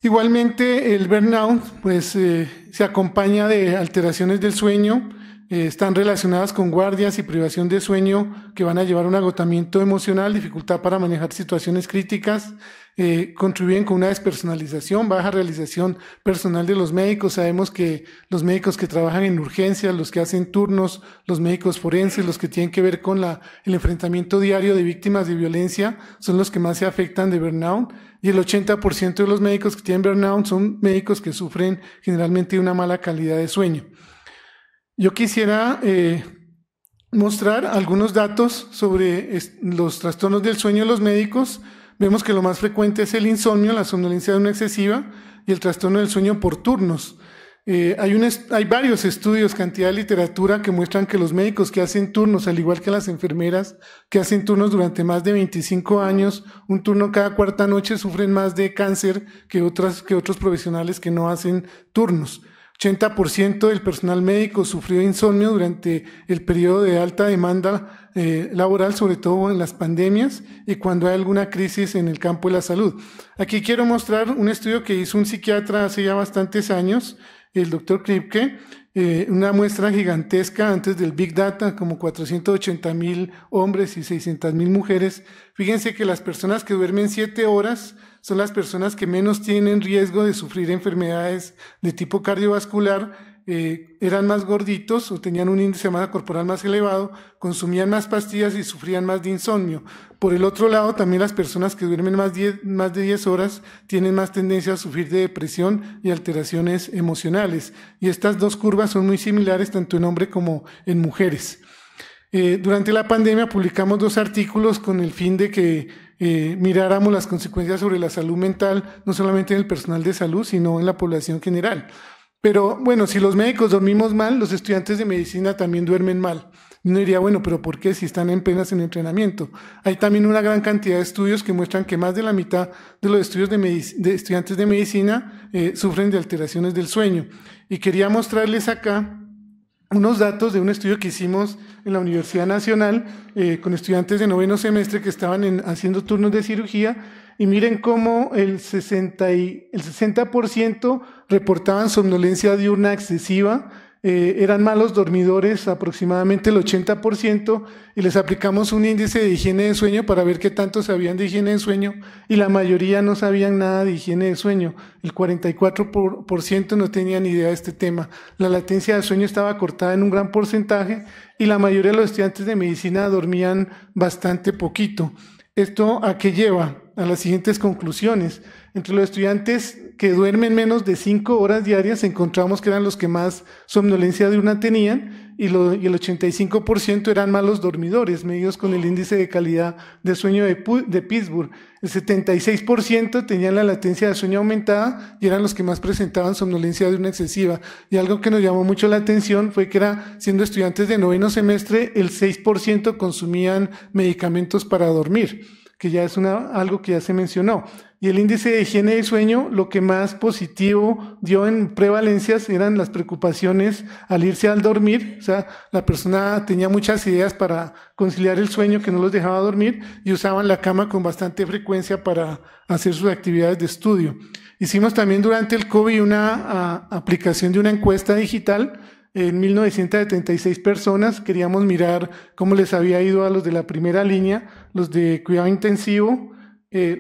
Igualmente el burnout pues, se acompaña de alteraciones del sueño, están relacionadas con guardias y privación de sueño que van a llevar a un agotamiento emocional, dificultad para manejar situaciones críticas, contribuyen con una despersonalización, baja realización personal de los médicos. Sabemos que los médicos que trabajan en urgencias, los que hacen turnos, los médicos forenses, los que tienen que ver con el enfrentamiento diario de víctimas de violencia, son los que más se afectan de burnout. Y el 80% de los médicos que tienen burnout son médicos que sufren generalmente una mala calidad de sueño. Yo quisiera mostrar algunos datos sobre los trastornos del sueño de los médicos. Vemos que lo más frecuente es el insomnio, la somnolencia de una excesiva y el trastorno del sueño por turnos. Hay varios estudios, cantidad de literatura que muestran que los médicos que hacen turnos, al igual que las enfermeras que hacen turnos durante más de 25 años, un turno cada cuarta noche, sufren más de cáncer que otros profesionales que no hacen turnos. 80% del personal médico sufrió insomnio durante el periodo de alta demanda laboral, sobre todo en las pandemias y cuando hay alguna crisis en el campo de la salud. Aquí quiero mostrar un estudio que hizo un psiquiatra hace ya bastantes años, el doctor Kripke, una muestra gigantesca antes del Big Data, como 480,000 hombres y 600,000 mujeres. Fíjense que las personas que duermen 7 horas son las personas que menos tienen riesgo de sufrir enfermedades de tipo cardiovascular, eran más gorditos o tenían un índice de masa corporal más elevado, consumían más pastillas y sufrían más de insomnio. Por el otro lado, también las personas que duermen más de 10 horas tienen más tendencia a sufrir de depresión y alteraciones emocionales. Y estas dos curvas son muy similares tanto en hombres como en mujeres. Durante la pandemia publicamos 2 artículos con el fin de que miráramos las consecuencias sobre la salud mental, no solamente en el personal de salud, sino en la población general. Pero bueno, si los médicos dormimos mal, los estudiantes de medicina también duermen mal. Uno diría, bueno, pero ¿por qué si están apenas en entrenamiento? Hay también una gran cantidad de estudios que muestran que más de la mitad de los estudios de estudiantes de medicina sufren de alteraciones del sueño. Y quería mostrarles acá unos datos de un estudio que hicimos en la Universidad Nacional con estudiantes de 9º semestre que estaban haciendo turnos de cirugía, y miren cómo el 60% reportaban somnolencia diurna excesiva, eran malos dormidores aproximadamente el 80%, y les aplicamos un índice de higiene de sueño para ver qué tanto sabían de higiene de sueño, y la mayoría no sabían nada de higiene de sueño. El 44% no tenían ni idea de este tema. La latencia de sueño estaba cortada en un gran porcentaje y la mayoría de los estudiantes de medicina dormían bastante poquito. ¿Esto a qué lleva? A las siguientes conclusiones. Entre los estudiantes que duermen menos de 5 horas diarias encontramos que eran los que más somnolencia diurna tenían y el 85% eran malos dormidores, medidos con el índice de calidad de sueño de Pittsburgh. El 76% tenían la latencia de sueño aumentada y eran los que más presentaban somnolencia diurna excesiva. Y algo que nos llamó mucho la atención fue que siendo estudiantes de 9º semestre, el 6% consumían medicamentos para dormir, que ya es algo que ya se mencionó. Y el índice de higiene del sueño, lo que más positivo dio en prevalencias eran las preocupaciones al irse al dormir. O sea, la persona tenía muchas ideas para conciliar el sueño que no los dejaba dormir y usaban la cama con bastante frecuencia para hacer sus actividades de estudio. Hicimos también durante el COVID una aplicación de una encuesta digital en 1976 personas. Queríamos mirar cómo les había ido a los de la primera línea, los de cuidado intensivo,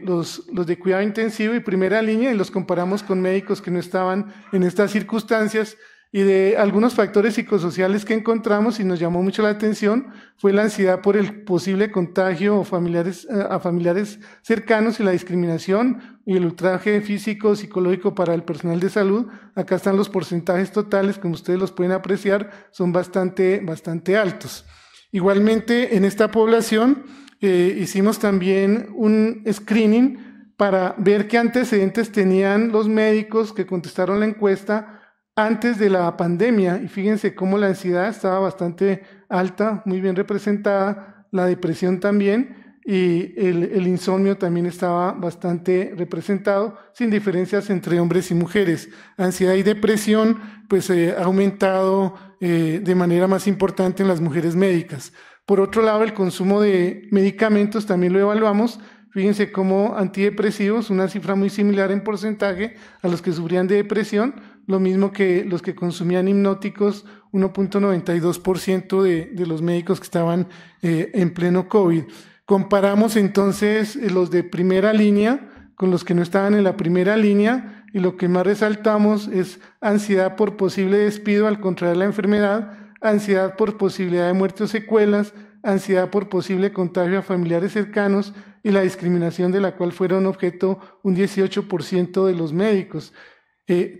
los de cuidado intensivo y primera línea, y los comparamos con médicos que no estaban en estas circunstancias. Y de algunos factores psicosociales que encontramos y nos llamó mucho la atención fue la ansiedad por el posible contagio a familiares cercanos y la discriminación y el ultraje físico, psicológico para el personal de salud. Acá están los porcentajes totales, como ustedes los pueden apreciar, son bastante altos. Igualmente, en esta población hicimos también un screening para ver qué antecedentes tenían los médicos que contestaron la encuesta antes de la pandemia, y fíjense cómo la ansiedad estaba bastante alta, muy bien representada, la depresión también, y el insomnio también estaba bastante representado, sin diferencias entre hombres y mujeres. Ansiedad y depresión pues ha aumentado de manera más importante en las mujeres médicas. Por otro lado, el consumo de medicamentos también lo evaluamos. Fíjense cómo antidepresivos, una cifra muy similar en porcentaje a los que sufrían de depresión, lo mismo que los que consumían hipnóticos, 1.92% de los médicos que estaban en pleno COVID. Comparamos entonces los de primera línea con los que no estaban en la primera línea, y lo que más resaltamos es ansiedad por posible despido al contraer la enfermedad, ansiedad por posibilidad de muerte o secuelas, ansiedad por posible contagio a familiares cercanos y la discriminación de la cual fueron objeto un 18% de los médicos.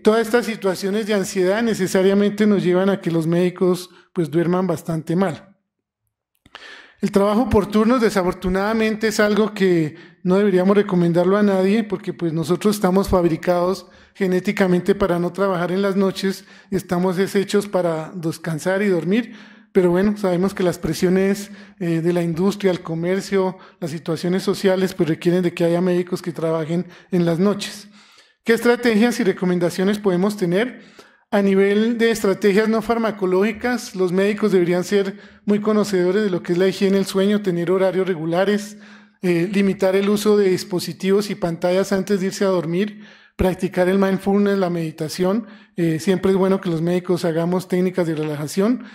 Todas estas situaciones de ansiedad necesariamente nos llevan a que los médicos pues duerman bastante mal. El trabajo por turnos desafortunadamente es algo que no deberíamos recomendarlo a nadie, porque pues nosotros estamos fabricados genéticamente para no trabajar en las noches, y estamos hechos para descansar y dormir. Pero bueno, sabemos que las presiones de la industria, el comercio, las situaciones sociales pues requieren de que haya médicos que trabajen en las noches. ¿Qué estrategias y recomendaciones podemos tener? A nivel de estrategias no farmacológicas, los médicos deberían ser muy conocedores de lo que es la higiene del sueño, tener horarios regulares, limitar el uso de dispositivos y pantallas antes de irse a dormir, practicar el mindfulness, la meditación. Siempre es bueno que los médicos hagamos técnicas de relajación.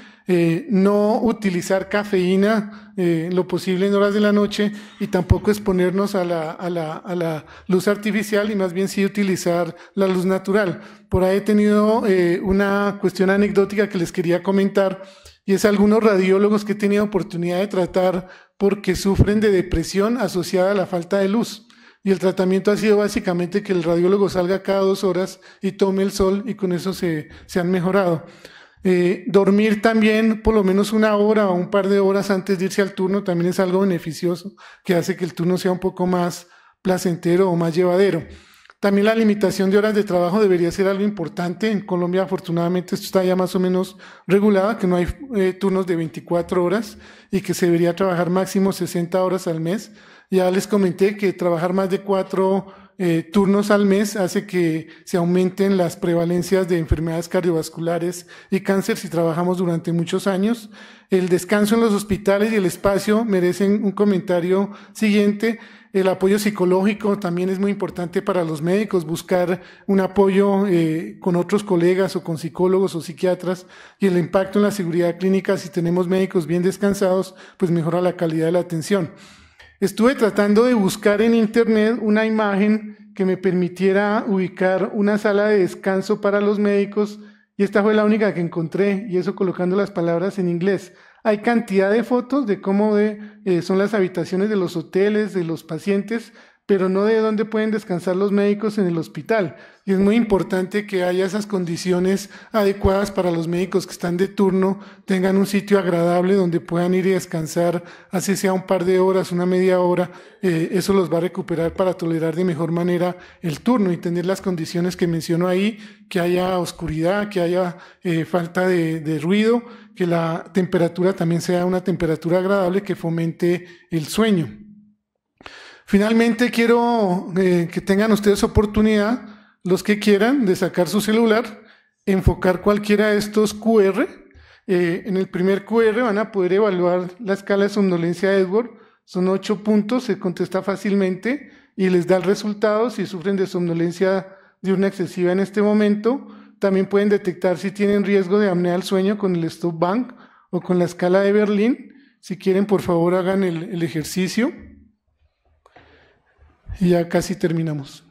No utilizar cafeína lo posible en horas de la noche, y tampoco exponernos a la luz artificial, y más bien sí utilizar la luz natural. Por ahí he tenido una cuestión anecdótica que les quería comentar, y es algunos radiólogos que he tenido oportunidad de tratar porque sufren de depresión asociada a la falta de luz. Y el tratamiento ha sido básicamente que el radiólogo salga cada 2 horas y tome el sol, y con eso se han mejorado. Dormir también por lo menos 1 hora o un par de horas antes de irse al turno también es algo beneficioso, que hace que el turno sea un poco más placentero o más llevadero. También la limitación de horas de trabajo debería ser algo importante. En Colombia afortunadamente esto está ya más o menos regulado, que no hay turnos de 24 horas y que se debería trabajar máximo 60 horas al mes. Ya les comenté que trabajar más de 4 turnos al mes hace que se aumenten las prevalencias de enfermedades cardiovasculares y cáncer si trabajamos durante muchos años. El descanso en los hospitales y el espacio merecen un comentario siguiente. El apoyo psicológico también es muy importante para los médicos, buscar un apoyo con otros colegas o con psicólogos o psiquiatras, y el impacto en la seguridad clínica, si tenemos médicos bien descansados, pues mejora la calidad de la atención. Estuve tratando de buscar en internet una imagen que me permitiera ubicar una sala de descanso para los médicos, y esta fue la única que encontré, y eso colocando las palabras en inglés. Hay cantidad de fotos de cómo son las habitaciones de los hoteles, de los pacientes, pero no de dónde pueden descansar los médicos en el hospital. Y es muy importante que haya esas condiciones adecuadas para los médicos que están de turno, tengan un sitio agradable donde puedan ir y descansar, así sea un par de horas, una media hora. Eso los va a recuperar para tolerar de mejor manera el turno y tener las condiciones que menciono ahí, que haya oscuridad, que haya falta de ruido, que la temperatura también sea una temperatura agradable que fomente el sueño. Finalmente quiero que tengan ustedes oportunidad, los que quieran, de sacar su celular, enfocar cualquiera de estos QR. En el primer QR van a poder evaluar la escala de somnolencia de Epworth. Son 8 puntos, se contesta fácilmente y les da el resultado si sufren de somnolencia diurna excesiva en este momento. También pueden detectar si tienen riesgo de apnea del sueño con el Stop Bank o con la escala de Berlín. Si quieren, por favor, hagan el ejercicio. Y ya casi terminamos.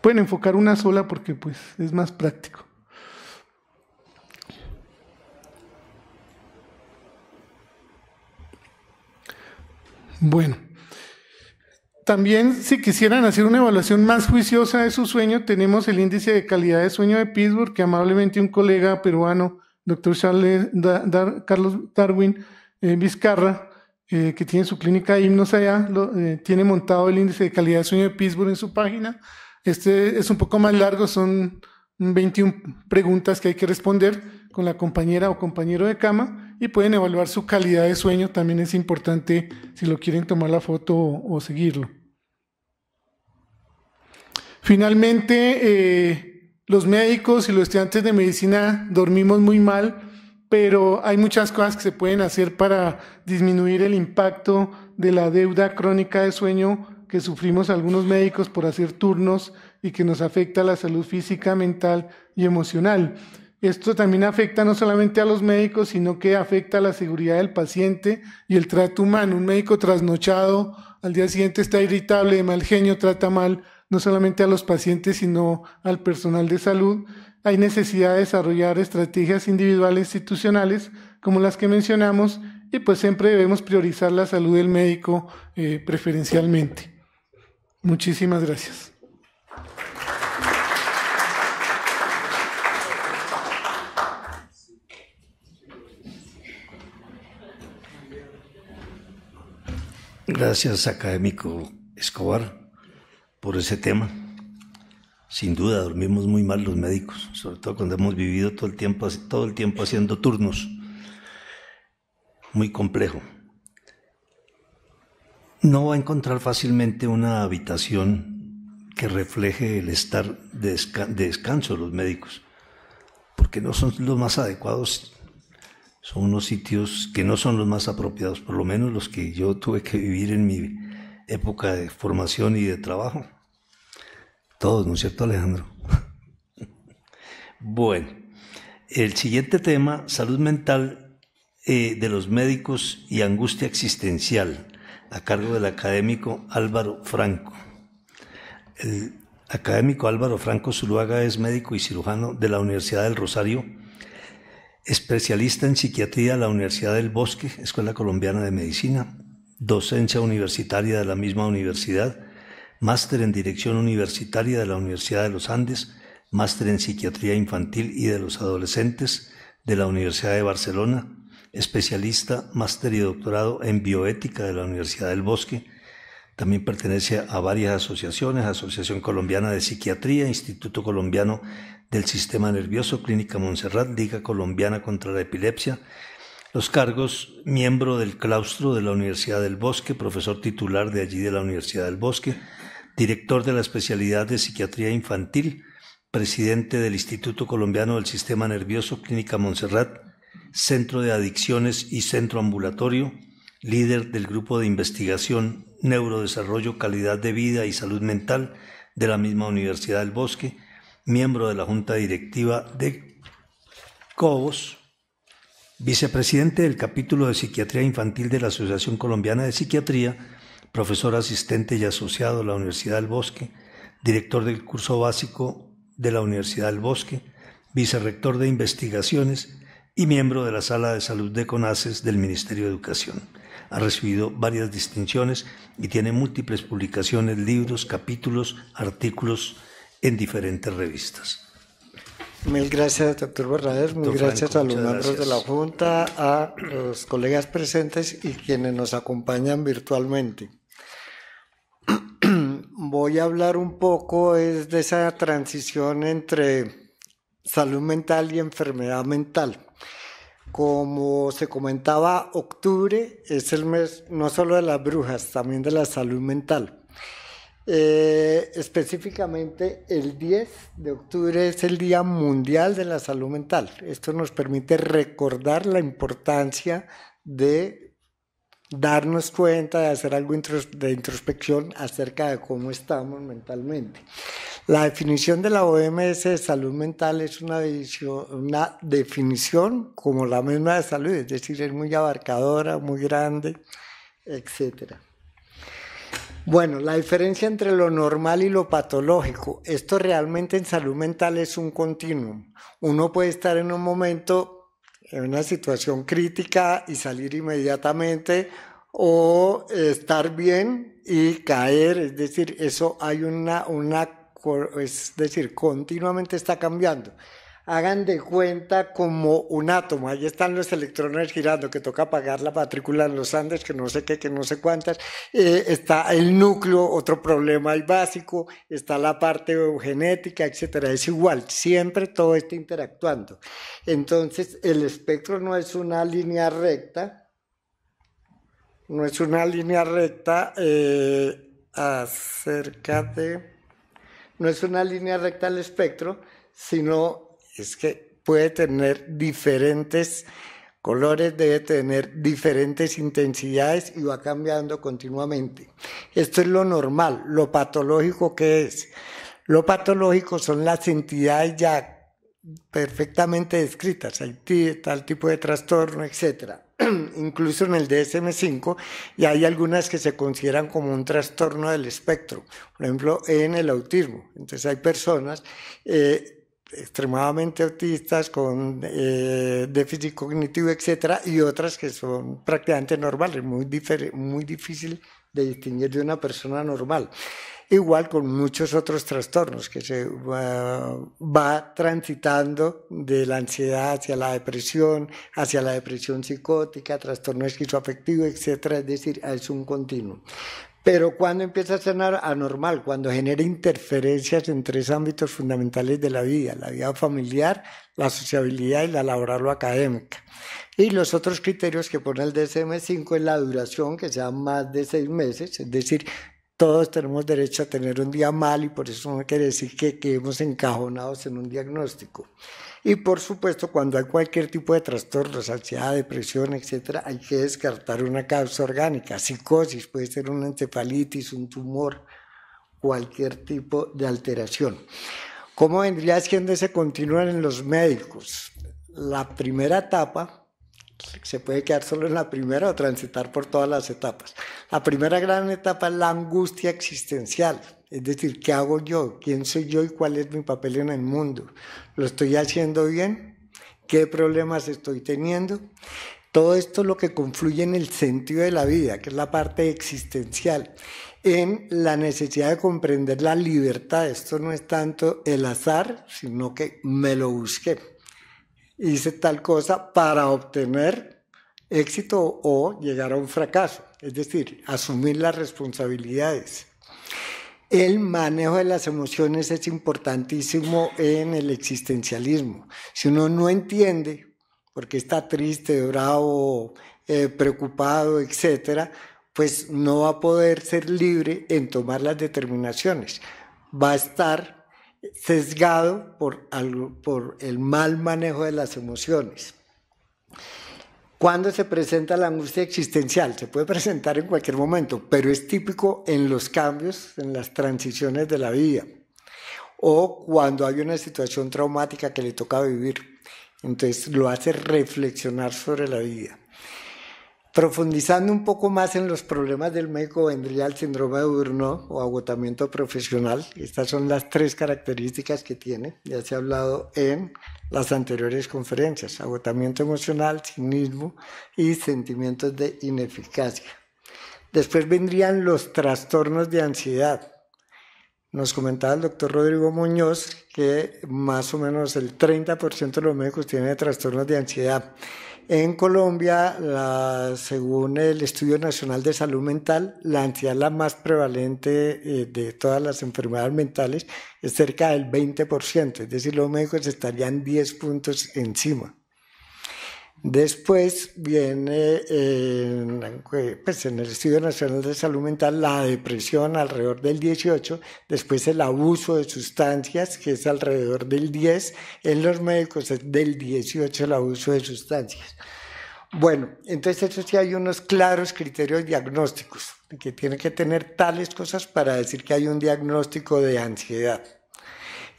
Pueden enfocar una sola porque pues es más práctico. Bueno, también si quisieran hacer una evaluación más juiciosa de su sueño, tenemos el índice de calidad de sueño de Pittsburgh, que amablemente un colega peruano, doctor Carlos Darwin Vizcarra, que tiene su clínica de hipnos allá, tiene montado el índice de calidad de sueño de Pittsburgh en su página. Este es un poco más largo, son 21 preguntas que hay que responder con la compañera o compañero de cama, y pueden evaluar su calidad de sueño. También es importante si lo quieren tomar la foto o seguirlo. Finalmente, los médicos y los estudiantes de medicina dormimos muy mal, pero hay muchas cosas que se pueden hacer para disminuir el impacto de la deuda crónica de sueño que sufrimos algunos médicos por hacer turnos y que nos afecta a la salud física, mental y emocional. Esto también afecta no solamente a los médicos, sino que afecta a la seguridad del paciente y el trato humano. Un médico trasnochado al día siguiente está irritable, de mal genio, trata mal no solamente a los pacientes, sino al personal de salud. Hay necesidad de desarrollar estrategias individuales e institucionales como las que mencionamos, y pues siempre debemos priorizar la salud del médico preferencialmente. Muchísimas gracias. Gracias, académico Escobar, por ese tema. Sin duda, dormimos muy mal los médicos, sobre todo cuando hemos vivido todo el tiempo haciendo turnos. Muy complejo. No va a encontrar fácilmente una habitación que refleje el estar de descanso de los médicos, porque no son los más adecuados. Son unos sitios que no son los más apropiados, por lo menos los que yo tuve que vivir en mi época de formación y de trabajo. Todos, ¿no es cierto, Alejandro? Bueno, el siguiente tema, salud mental de los médicos y angustia existencial, a cargo del académico Álvaro Franco. El académico Álvaro Franco Zuluaga es médico y cirujano de la Universidad del Rosario, especialista en psiquiatría de la Universidad del Bosque, Escuela Colombiana de Medicina, docencia universitaria de la misma universidad, máster en dirección universitaria de la Universidad de los Andes, máster en psiquiatría infantil y de los adolescentes de la Universidad de Barcelona, especialista, máster y doctorado en bioética de la Universidad del Bosque. También pertenece a varias asociaciones, Asociación Colombiana de Psiquiatría, Instituto Colombiano del Sistema Nervioso, Clínica Montserrat, Liga Colombiana contra la Epilepsia. Los cargos: miembro del claustro de la Universidad del Bosque, profesor titular de allí de la Universidad del Bosque, director de la especialidad de Psiquiatría Infantil, presidente del Instituto Colombiano del Sistema Nervioso, Clínica Montserrat, Centro de Adicciones y Centro Ambulatorio, líder del Grupo de Investigación, Neurodesarrollo, Calidad de Vida y Salud Mental de la misma Universidad del Bosque, miembro de la Junta Directiva de COBOS, vicepresidente del capítulo de Psiquiatría Infantil de la Asociación Colombiana de Psiquiatría, profesor asistente y asociado de la Universidad del Bosque, director del curso básico de la Universidad del Bosque, vicerrector de investigaciones y miembro de la Sala de Salud de CONACES del Ministerio de Educación. Ha recibido varias distinciones y tiene múltiples publicaciones, libros, capítulos, artículos en diferentes revistas. Mil gracias, doctor Barrader. Mil gracias a los miembros de la Junta, a los colegas presentes y quienes nos acompañan virtualmente. Voy a hablar un poco de esa transición entre salud mental y enfermedad mental. Como se comentaba, octubre es el mes no solo de las brujas, también de la salud mental. Específicamente el 10 de octubre es el Día Mundial de la Salud Mental. Esto nos permite recordar la importancia de darnos cuenta, de hacer algo de introspección acerca de cómo estamos mentalmente. La definición de la OMS de salud mental es una definición como la misma de salud, es decir, es muy abarcadora, muy grande, etcétera. Bueno, la diferencia entre lo normal y lo patológico. Esto realmente en salud mental es un continuum. Uno puede estar en un momento, en una situación crítica y salir inmediatamente, o estar bien y caer, es decir, eso hay es decir, continuamente está cambiando. Hagan de cuenta como un átomo, ahí están los electrones girando, que toca apagar la matrícula en los Andes, que no sé qué, que no sé cuántas, está el núcleo, otro problema ahí básico, está la parte genética, etcétera. Es igual, siempre todo está interactuando. Entonces, el espectro no es una línea recta, no es una línea recta no es una línea recta el espectro, sino es que puede tener diferentes colores, debe tener diferentes intensidades y va cambiando continuamente. Esto es lo normal. Lo patológico, ¿qué es? Lo patológico son las entidades ya perfectamente descritas, hay tal tipo de trastorno, etc. Incluso en el DSM-5 ya hay algunas que se consideran como un trastorno del espectro, por ejemplo en el autismo. Entonces hay personas extremadamente autistas con déficit cognitivo, etc., y otras que son prácticamente normales, muy difícil de distinguir de una persona normal. Igual con muchos otros trastornos que se va transitando de la ansiedad hacia la depresión psicótica, trastorno esquizoafectivo, etc. Es decir, es un continuo. Pero cuando empieza a ser anormal, cuando genera interferencias en tres ámbitos fundamentales de la vida familiar, la sociabilidad y la laboral o académica. Y los otros criterios que pone el DSM-5 es la duración, que sea más de 6 meses, es decir, todos tenemos derecho a tener un día mal y por eso no quiere decir que quedemos encajonados en un diagnóstico. Y por supuesto, cuando hay cualquier tipo de trastornos, ansiedad, depresión, etc., hay que descartar una causa orgánica, psicosis, puede ser una encefalitis, un tumor, cualquier tipo de alteración. ¿Cómo vendría siendo ese continuo en los médicos? La primera etapa, se puede quedar solo en la primera o transitar por todas las etapas. La primera gran etapa es la angustia existencial, es decir, ¿qué hago yo? ¿Quién soy yo y cuál es mi papel en el mundo? ¿Lo estoy haciendo bien? ¿Qué problemas estoy teniendo? Todo esto es lo que confluye en el sentido de la vida, que es la parte existencial, en la necesidad de comprender la libertad. Esto no es tanto el azar, sino que me lo busqué. Hice tal cosa para obtener éxito o llegar a un fracaso, es decir, asumir las responsabilidades. El manejo de las emociones es importantísimo en el existencialismo. Si uno no entiende por qué está triste, bravo, preocupado, etc., pues no va a poder ser libre en tomar las determinaciones. Va a estar sesgado por el mal manejo de las emociones. ¿Cuándo se presenta la angustia existencial? Se puede presentar en cualquier momento, pero es típico en los cambios, en las transiciones de la vida, o cuando hay una situación traumática que le toca vivir. Entonces lo hace reflexionar sobre la vida. Profundizando un poco más en los problemas del médico, vendría el síndrome de Burnout o agotamiento profesional. Estas son las 3 características que tiene, ya se ha hablado en las anteriores conferencias: agotamiento emocional, cinismo y sentimientos de ineficacia. Después vendrían los trastornos de ansiedad. Nos comentaba el doctor Rodrigo Muñoz que más o menos el 30% de los médicos tienen trastornos de ansiedad. En Colombia, según el Estudio Nacional de Salud Mental, la ansiedad es la más prevalente de todas las enfermedades mentales, es cerca del 20%, es decir, los médicos estarían 10 puntos encima. Después viene, en el Estudio Nacional de Salud Mental, la depresión alrededor del 18%, después el abuso de sustancias, que es alrededor del 10%, en los médicos es del 18% el abuso de sustancias. Bueno, entonces eso sí hay unos claros criterios diagnósticos, que tiene que tener tales cosas para decir que hay un diagnóstico de ansiedad.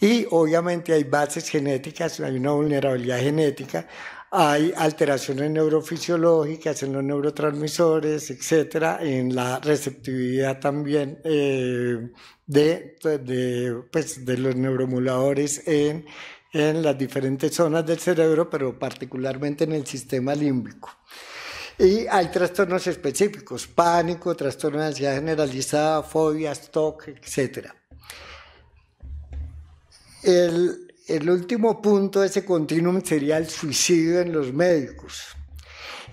Y obviamente hay bases genéticas, hay una vulnerabilidad genética, hay alteraciones neurofisiológicas en los neurotransmisores, etcétera, en la receptividad también de los neuromoduladores en las diferentes zonas del cerebro, pero particularmente en el sistema límbico. Y hay trastornos específicos: pánico, trastorno de ansiedad generalizada, fobias, TOC, etcétera. El último punto de ese continuum sería el suicidio en los médicos.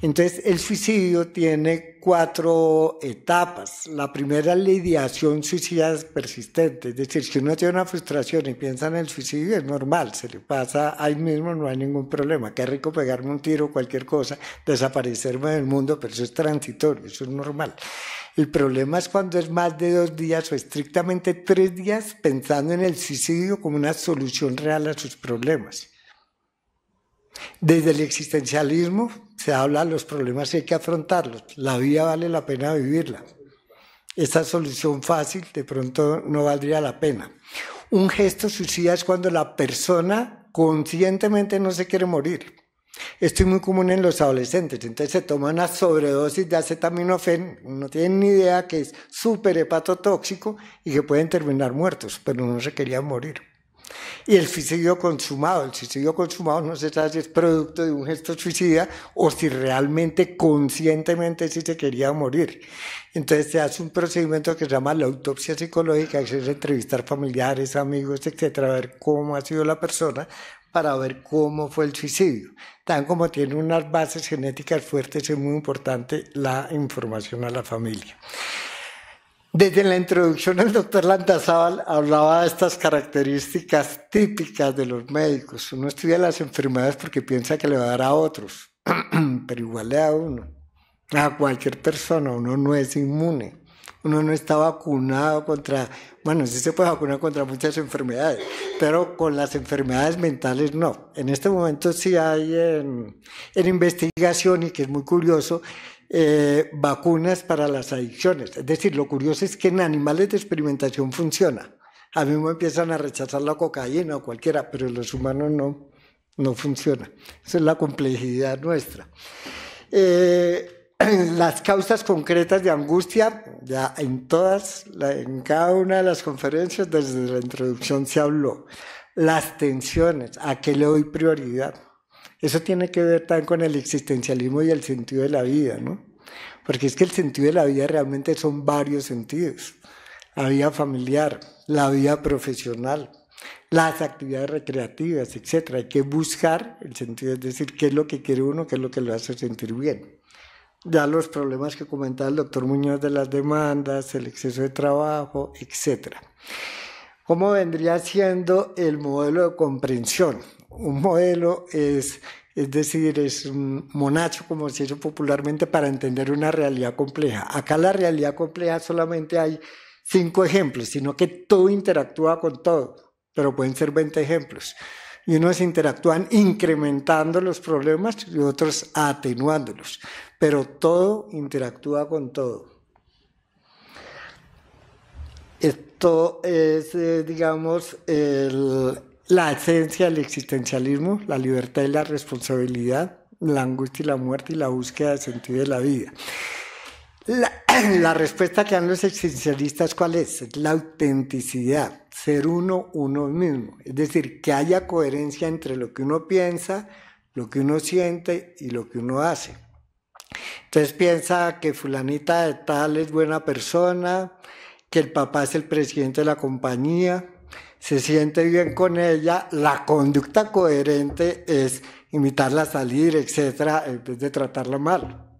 Entonces, el suicidio tiene 4 etapas. La primera es la ideación suicida persistente, es decir, si uno tiene una frustración y piensa en el suicidio, es normal, se le pasa ahí mismo, no hay ningún problema. Qué rico pegarme un tiro, cualquier cosa, desaparecerme del mundo, pero eso es transitorio, eso es normal. El problema es cuando es más de 2 días o estrictamente 3 días pensando en el suicidio como una solución real a sus problemas. Desde el existencialismo se habla de los problemas y hay que afrontarlos. La vida vale la pena vivirla. Esta solución fácil de pronto no valdría la pena. Un gesto suicida es cuando la persona conscientemente no se quiere morir. Esto es muy común en los adolescentes, entonces se toma una sobredosis de acetaminofén, no tienen ni idea que es súper hepatotóxico y que pueden terminar muertos, pero no se querían morir. Y el suicidio consumado no se sabe si es producto de un gesto suicida o si realmente conscientemente sí se quería morir. Entonces se hace un procedimiento que se llama la autopsia psicológica, que es entrevistar familiares, amigos, etcétera, a ver cómo ha sido la persona, para ver cómo fue el suicidio. Tan como tiene unas bases genéticas fuertes, es muy importante la información a la familia. Desde la introducción, el doctor Landazábal hablaba de estas características típicas de los médicos. Uno estudia las enfermedades porque piensa que le va a dar a otros, pero igual le da a uno, a cualquier persona. Uno no es inmune, uno no está vacunado contra, bueno, sí se puede vacunar contra muchas enfermedades, pero con las enfermedades mentales no. En este momento sí hay en investigación, y que es muy curioso, vacunas para las adicciones. Es decir, lo curioso es que en animales de experimentación funciona. A mí me empiezan a rechazar la cocaína o cualquiera, pero en los humanos no funciona. Esa es la complejidad nuestra. Las causas concretas de angustia, ya en cada una de las conferencias, desde la introducción se habló. Las tensiones, ¿a qué le doy prioridad? Eso tiene que ver también con el existencialismo y el sentido de la vida, ¿no? Porque es que el sentido de la vida realmente son varios sentidos. La vida familiar, la vida profesional, las actividades recreativas, etc. Hay que buscar el sentido, es decir, qué es lo que quiere uno, qué es lo que lo hace sentir bien. Ya los problemas que comentaba el doctor Muñoz de las demandas, el exceso de trabajo, etc. ¿Cómo vendría siendo el modelo de comprensión? Un modelo es decir, es un monacho, como se dice popularmente, para entender una realidad compleja. Acá la realidad compleja solamente hay 5 ejemplos, sino que todo interactúa con todo, pero pueden ser 20 ejemplos. Y unos interactúan incrementando los problemas y otros atenuándolos, pero todo interactúa con todo. Esto es, digamos, la esencia del existencialismo, la libertad y la responsabilidad, la angustia y la muerte y la búsqueda de sentido de la vida. La respuesta que dan los existencialistas, ¿cuál es? Es la autenticidad, ser uno mismo. Es decir, que haya coherencia entre lo que uno piensa, lo que uno siente y lo que uno hace. Entonces piensa que fulanita de tal es buena persona, que el papá es el presidente de la compañía, se siente bien con ella, la conducta coherente es invitarla a salir, etcétera, en vez de tratarla mal.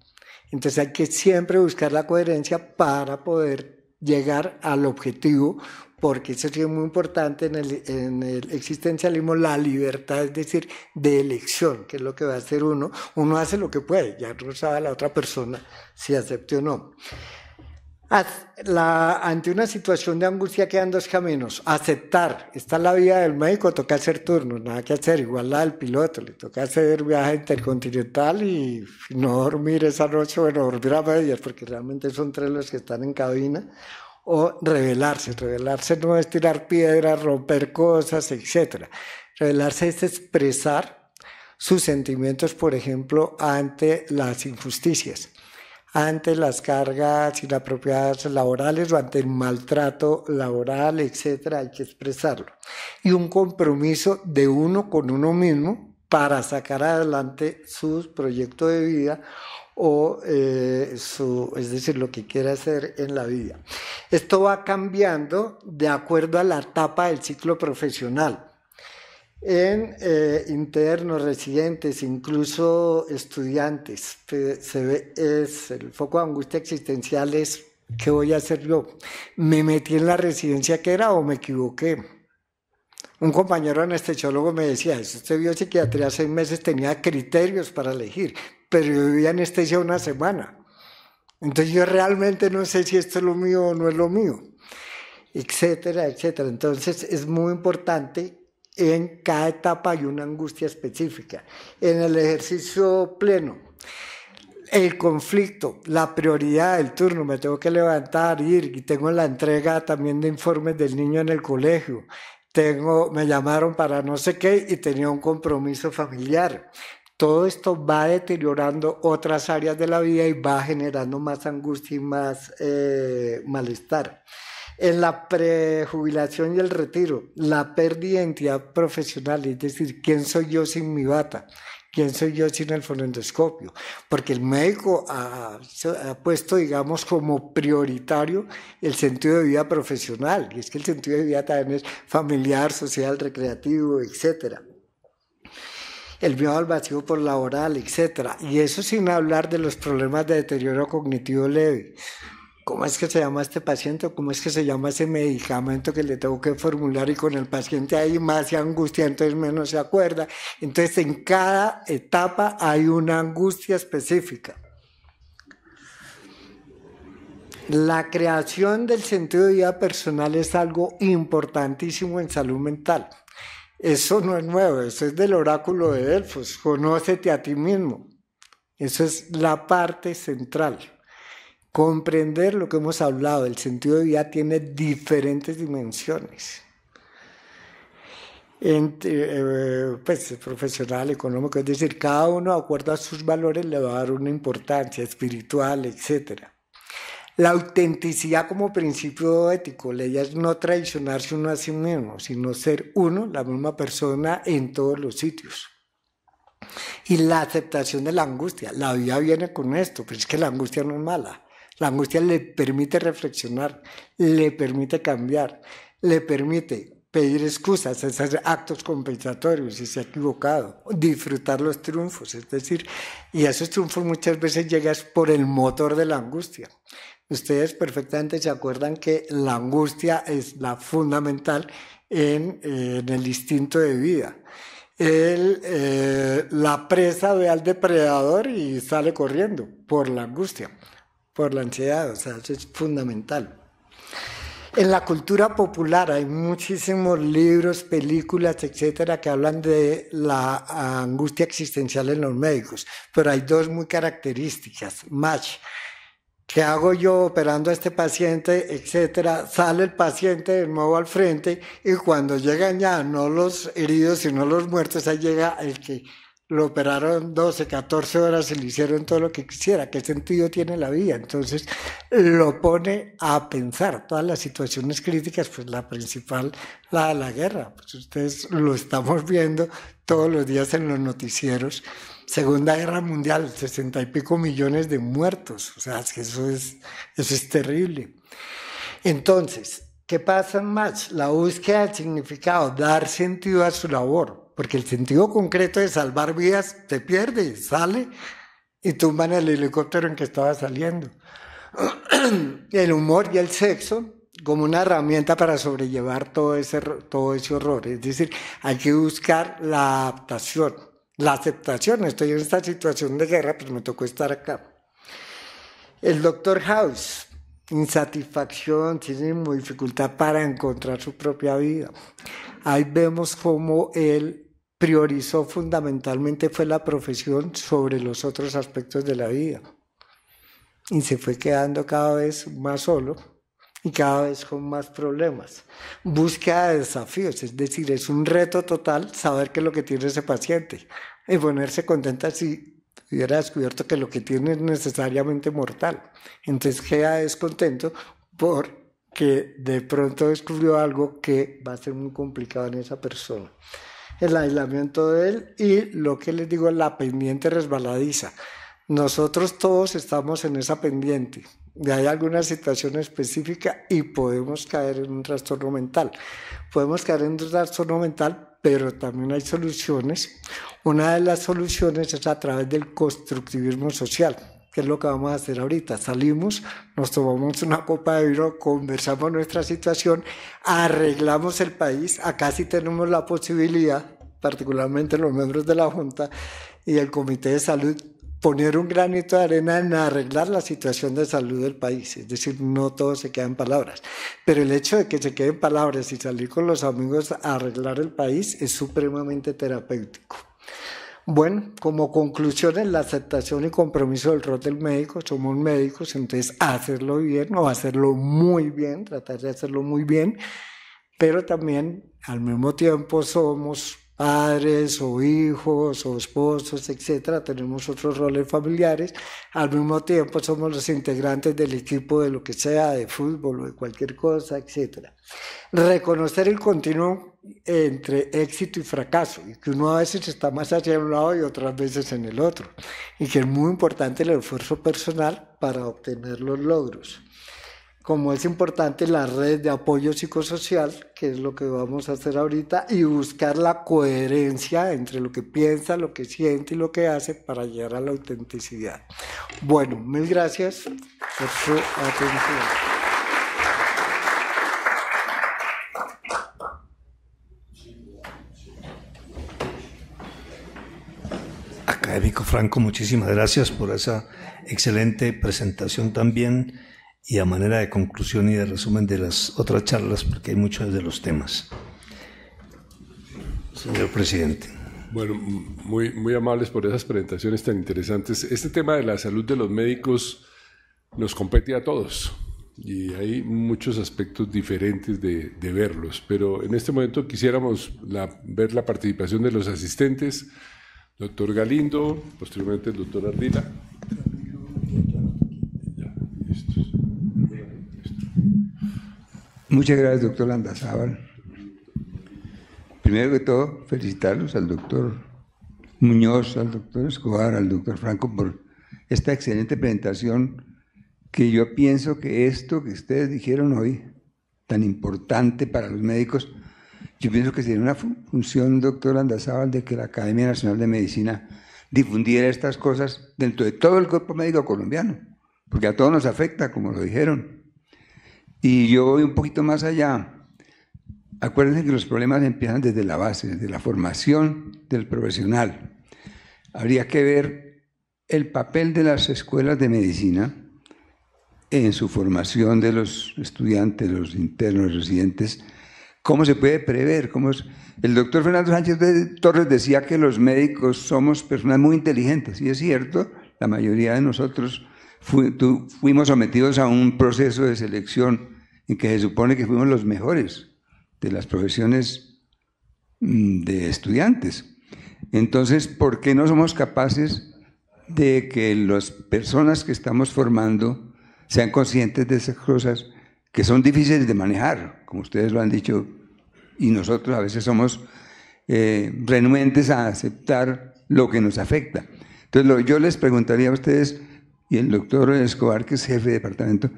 Entonces hay que siempre buscar la coherencia para poder llegar al objetivo, porque eso sí es muy importante en el existencialismo, la libertad, es decir, de elección, que es lo que va a hacer uno. Uno hace lo que puede, ya no sabe la otra persona si acepte o no. Ante una situación de angustia quedan 2 caminos. Aceptar, esta es la vida del médico, toca hacer turnos, nada que hacer, igual la del piloto, le toca hacer viaje intercontinental y no dormir esa noche, bueno, dormir a medias, porque realmente son 3 los que están en cabina, o rebelarse no es tirar piedras, romper cosas, etc. Rebelarse es expresar sus sentimientos, por ejemplo, ante las injusticias, ante las cargas inapropiadas laborales o ante el maltrato laboral, etcétera, hay que expresarlo. Y un compromiso de uno con uno mismo para sacar adelante su proyecto de vida o es decir, lo que quiera hacer en la vida. Esto va cambiando de acuerdo a la etapa del ciclo profesional. En internos, residentes, incluso estudiantes, el foco de angustia existencial es ¿qué voy a hacer yo? ¿Me metí en la residencia que era o me equivoqué? Un compañero anestesiólogo me decía, usted vio psiquiatría 6 meses, tenía criterios para elegir, pero yo vivía anestesia 1 semana. Entonces yo realmente no sé si esto es lo mío o no es lo mío, etcétera, etcétera. Entonces es muy importante. En cada etapa hay una angustia específica. En el ejercicio pleno, el conflicto, la prioridad del turno, me tengo que levantar, ir, y tengo la entrega también de informes del niño en el colegio, me llamaron para no sé qué y tenía un compromiso familiar. Todo esto va deteriorando otras áreas de la vida y va generando más angustia y más malestar. En la prejubilación y el retiro, la pérdida de identidad profesional, es decir, ¿quién soy yo sin mi bata? ¿Quién soy yo sin el fonendoscopio? Porque el médico ha puesto, digamos, como prioritario el sentido de vida profesional, y es que el sentido de vida también es familiar, social, recreativo, etcétera. El miedo al vacío por laboral, etcétera. Y eso sin hablar de los problemas de deterioro cognitivo leve. ¿Cómo es que se llama este paciente? ¿Cómo es que se llama ese medicamento que le tengo que formular? Y con el paciente ahí más se angustia, entonces menos se acuerda. Entonces en cada etapa hay una angustia específica. La creación del sentido de vida personal es algo importantísimo en salud mental. Eso no es nuevo, eso es del oráculo de Delfos. Conócete a ti mismo. Eso es la parte central. Comprender lo que hemos hablado, el sentido de vida tiene diferentes dimensiones. Pues profesional, económico, es decir, cada uno de acuerdo a sus valores le va a dar una importancia espiritual, etc. La autenticidad como principio ético, la idea es no traicionarse uno a sí mismo, sino ser uno, la misma persona en todos los sitios. Y la aceptación de la angustia, la vida viene con esto, pero es que la angustia no es mala. La angustia le permite reflexionar, le permite cambiar, le permite pedir excusas, hacer actos compensatorios si se ha equivocado, disfrutar los triunfos, es decir, y esos triunfos muchas veces llegan por el motor de la angustia. Ustedes perfectamente se acuerdan que la angustia es la fundamental en el instinto de vida. La presa ve al depredador y sale corriendo por la angustia, por la ansiedad, o sea, eso es fundamental. En la cultura popular hay muchísimos libros, películas, etcétera, que hablan de la angustia existencial en los médicos, pero hay dos muy características. Match. ¿Qué hago yo operando a este paciente, etcétera? Sale el paciente de nuevo al frente y cuando llegan ya no los heridos, sino los muertos, ahí llega el que lo operaron 12, 14 horas y le hicieron todo lo que quisiera. ¿Qué sentido tiene la vida? Entonces lo pone a pensar. Todas las situaciones críticas, pues la principal, la de la guerra. Pues ustedes lo estamos viendo todos los días en los noticieros. Segunda Guerra Mundial, 60 y pico millones de muertos. O sea, es que eso es terrible. Entonces, ¿qué pasa en Match? La búsqueda del significado, dar sentido a su labor. Porque el sentido concreto de salvar vidas se pierde, sale y tumban el helicóptero en que estaba saliendo. El humor y el sexo como una herramienta para sobrellevar todo ese horror. Es decir, hay que buscar la adaptación, la aceptación. Estoy en esta situación de guerra, pues me tocó estar acá. El Dr. House, insatisfacción, tiene dificultad para encontrar su propia vida. Ahí vemos cómo él priorizó fundamentalmente fue la profesión sobre los otros aspectos de la vida. Y se fue quedando cada vez más solo y cada vez con más problemas. Búsqueda de desafíos, es decir, es un reto total saber qué es lo que tiene ese paciente y ponerse contenta si hubiera descubierto que lo que tiene es necesariamente mortal. Entonces queda descontento porque de pronto descubrió algo que va a ser muy complicado en esa persona. El aislamiento de él y lo que les digo, la pendiente resbaladiza. Nosotros todos estamos en esa pendiente. Hay alguna situación específica y podemos caer en un trastorno mental. Podemos caer en un trastorno mental, pero también hay soluciones. Una de las soluciones es a través del constructivismo social, que es lo que vamos a hacer ahorita. Salimos, nos tomamos una copa de vino, conversamos nuestra situación, arreglamos el país. Acá sí tenemos la posibilidad, particularmente los miembros de la Junta y el Comité de Salud, poner un granito de arena en arreglar la situación de salud del país. Es decir, no todo se queda en palabras. Pero el hecho de que se quede en palabras y salir con los amigos a arreglar el país es supremamente terapéutico. Bueno, como conclusión en la aceptación y compromiso del rol del médico, somos médicos, entonces hacerlo bien o hacerlo muy bien, tratar de hacerlo muy bien, pero también al mismo tiempo somos padres o hijos o esposos, etcétera, tenemos otros roles familiares, al mismo tiempo somos los integrantes del equipo de lo que sea, de fútbol o de cualquier cosa, etcétera. Reconocer el continuo entre éxito y fracaso, y que uno a veces está más hacia un lado y otras veces en el otro, y que es muy importante el esfuerzo personal para obtener los logros. Como es importante la red de apoyo psicosocial, que es lo que vamos a hacer ahorita, y buscar la coherencia entre lo que piensa, lo que siente y lo que hace para llegar a la autenticidad. Bueno, mil gracias por su atención. Académico Franco, muchísimas gracias por esa excelente presentación también, y a manera de conclusión y de resumen de las otras charlas, porque hay muchos de los temas. Señor presidente. Bueno, muy amables por esas presentaciones tan interesantes. Este tema de la salud de los médicos nos compete a todos y hay muchos aspectos diferentes de verlos, pero en este momento quisiéramos ver la participación de los asistentes, doctor Galindo, posteriormente el doctor Ardila. Muchas gracias, doctor Landazábal. Primero que todo, felicitarlos al doctor Muñoz, al doctor Escobar, al doctor Franco por esta excelente presentación, que yo pienso que esto que ustedes dijeron hoy, tan importante para los médicos, yo pienso que sería una función, doctor Landazábal, de que la Academia Nacional de Medicina difundiera estas cosas dentro de todo el cuerpo médico colombiano, porque a todos nos afecta, como lo dijeron. Y yo voy un poquito más allá. Acuérdense que los problemas empiezan desde la base, desde la formación del profesional. Habría que ver el papel de las escuelas de medicina en su formación de los estudiantes, los internos, los residentes. ¿Cómo se puede prever? El doctor Fernando Sánchez Torres decía que los médicos somos personas muy inteligentes, y es cierto, la mayoría de nosotros fuimos sometidos a un proceso de selección en que se supone que fuimos los mejores de las profesiones de estudiantes. Entonces, ¿por qué no somos capaces de que las personas que estamos formando sean conscientes de esas cosas que son difíciles de manejar, como ustedes lo han dicho, y nosotros a veces somos renuentes a aceptar lo que nos afecta? Entonces, yo les preguntaría a ustedes, y el doctor Escobar, que es jefe de departamento,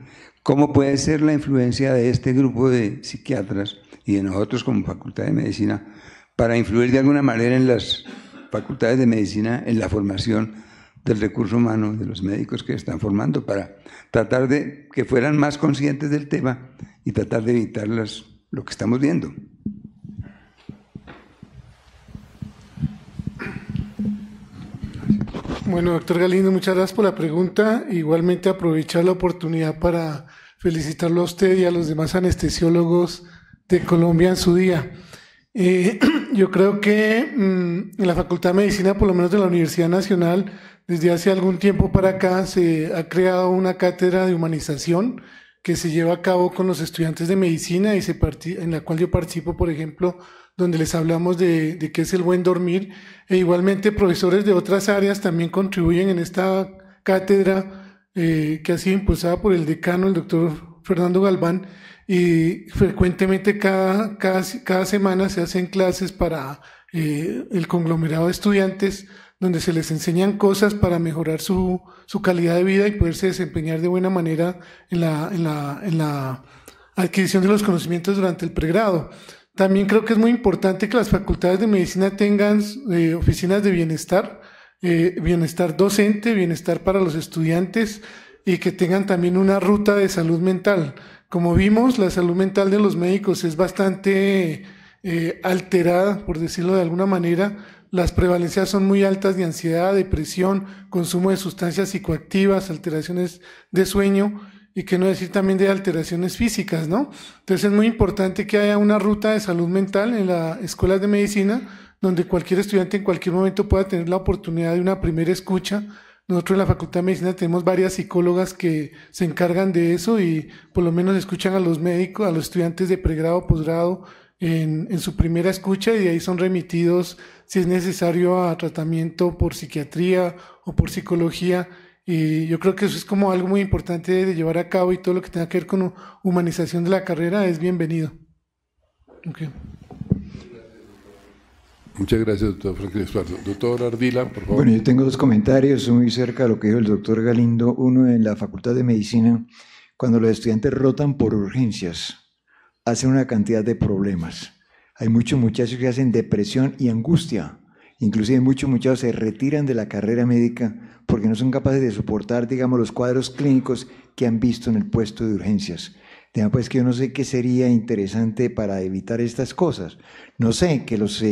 ¿cómo puede ser la influencia de este grupo de psiquiatras y de nosotros como Facultad de Medicina para influir de alguna manera en las facultades de medicina, en la formación del recurso humano de los médicos que están formando, para tratar de que fueran más conscientes del tema y tratar de evitar lo que estamos viendo? Bueno, doctor Galindo, muchas gracias por la pregunta. Igualmente aprovechar la oportunidad para felicitarlo a usted y a los demás anestesiólogos de Colombia en su día. Yo creo que en la Facultad de Medicina, por lo menos de la Universidad Nacional, desde hace algún tiempo para acá se ha creado una cátedra de humanización que se lleva a cabo con los estudiantes de medicina y en la cual yo participo, por ejemplo, donde les hablamos de qué es el buen dormir, e igualmente profesores de otras áreas también contribuyen en esta cátedra que ha sido impulsada por el decano, el doctor Fernando Galván, y frecuentemente cada semana se hacen clases para el conglomerado de estudiantes, donde se les enseñan cosas para mejorar su calidad de vida y poderse desempeñar de buena manera en la adquisición de los conocimientos durante el pregrado. También creo que es muy importante que las facultades de medicina tengan oficinas de bienestar, bienestar docente, bienestar para los estudiantes, y que tengan también una ruta de salud mental. Como vimos, la salud mental de los médicos es bastante alterada, por decirlo de alguna manera. Las prevalencias son muy altas de ansiedad, depresión, consumo de sustancias psicoactivas, alteraciones de sueño, y qué no decir también de alteraciones físicas, ¿no? Entonces es muy importante que haya una ruta de salud mental en las escuelas de medicina, donde cualquier estudiante en cualquier momento pueda tener la oportunidad de una primera escucha Nosotros en la Facultad de Medicina tenemos varias psicólogas que se encargan de eso y por lo menos escuchan a los médicos, a los estudiantes de pregrado, posgrado en su primera escucha, y de ahí son remitidos si es necesario a tratamiento por psiquiatría o por psicología. Y yo creo que eso es como algo muy importante de llevar a cabo, y todo lo que tenga que ver con humanización de la carrera es bienvenido. Okay. Muchas gracias, doctor Franklin Estuardo. Doctor Ardila, por favor. Bueno, yo tengo dos comentarios muy cerca de lo que dijo el doctor Galindo. Uno, en la Facultad de Medicina, cuando los estudiantes rotan por urgencias, hacen una cantidad de problemas. Hay muchos muchachos que hacen depresión y angustia. Inclusive muchos muchachos se retiran de la carrera médica porque no son capaces de soportar, digamos, los cuadros clínicos que han visto en el puesto de urgencias. Pues que yo no sé qué sería interesante para evitar estas cosas. No sé, que los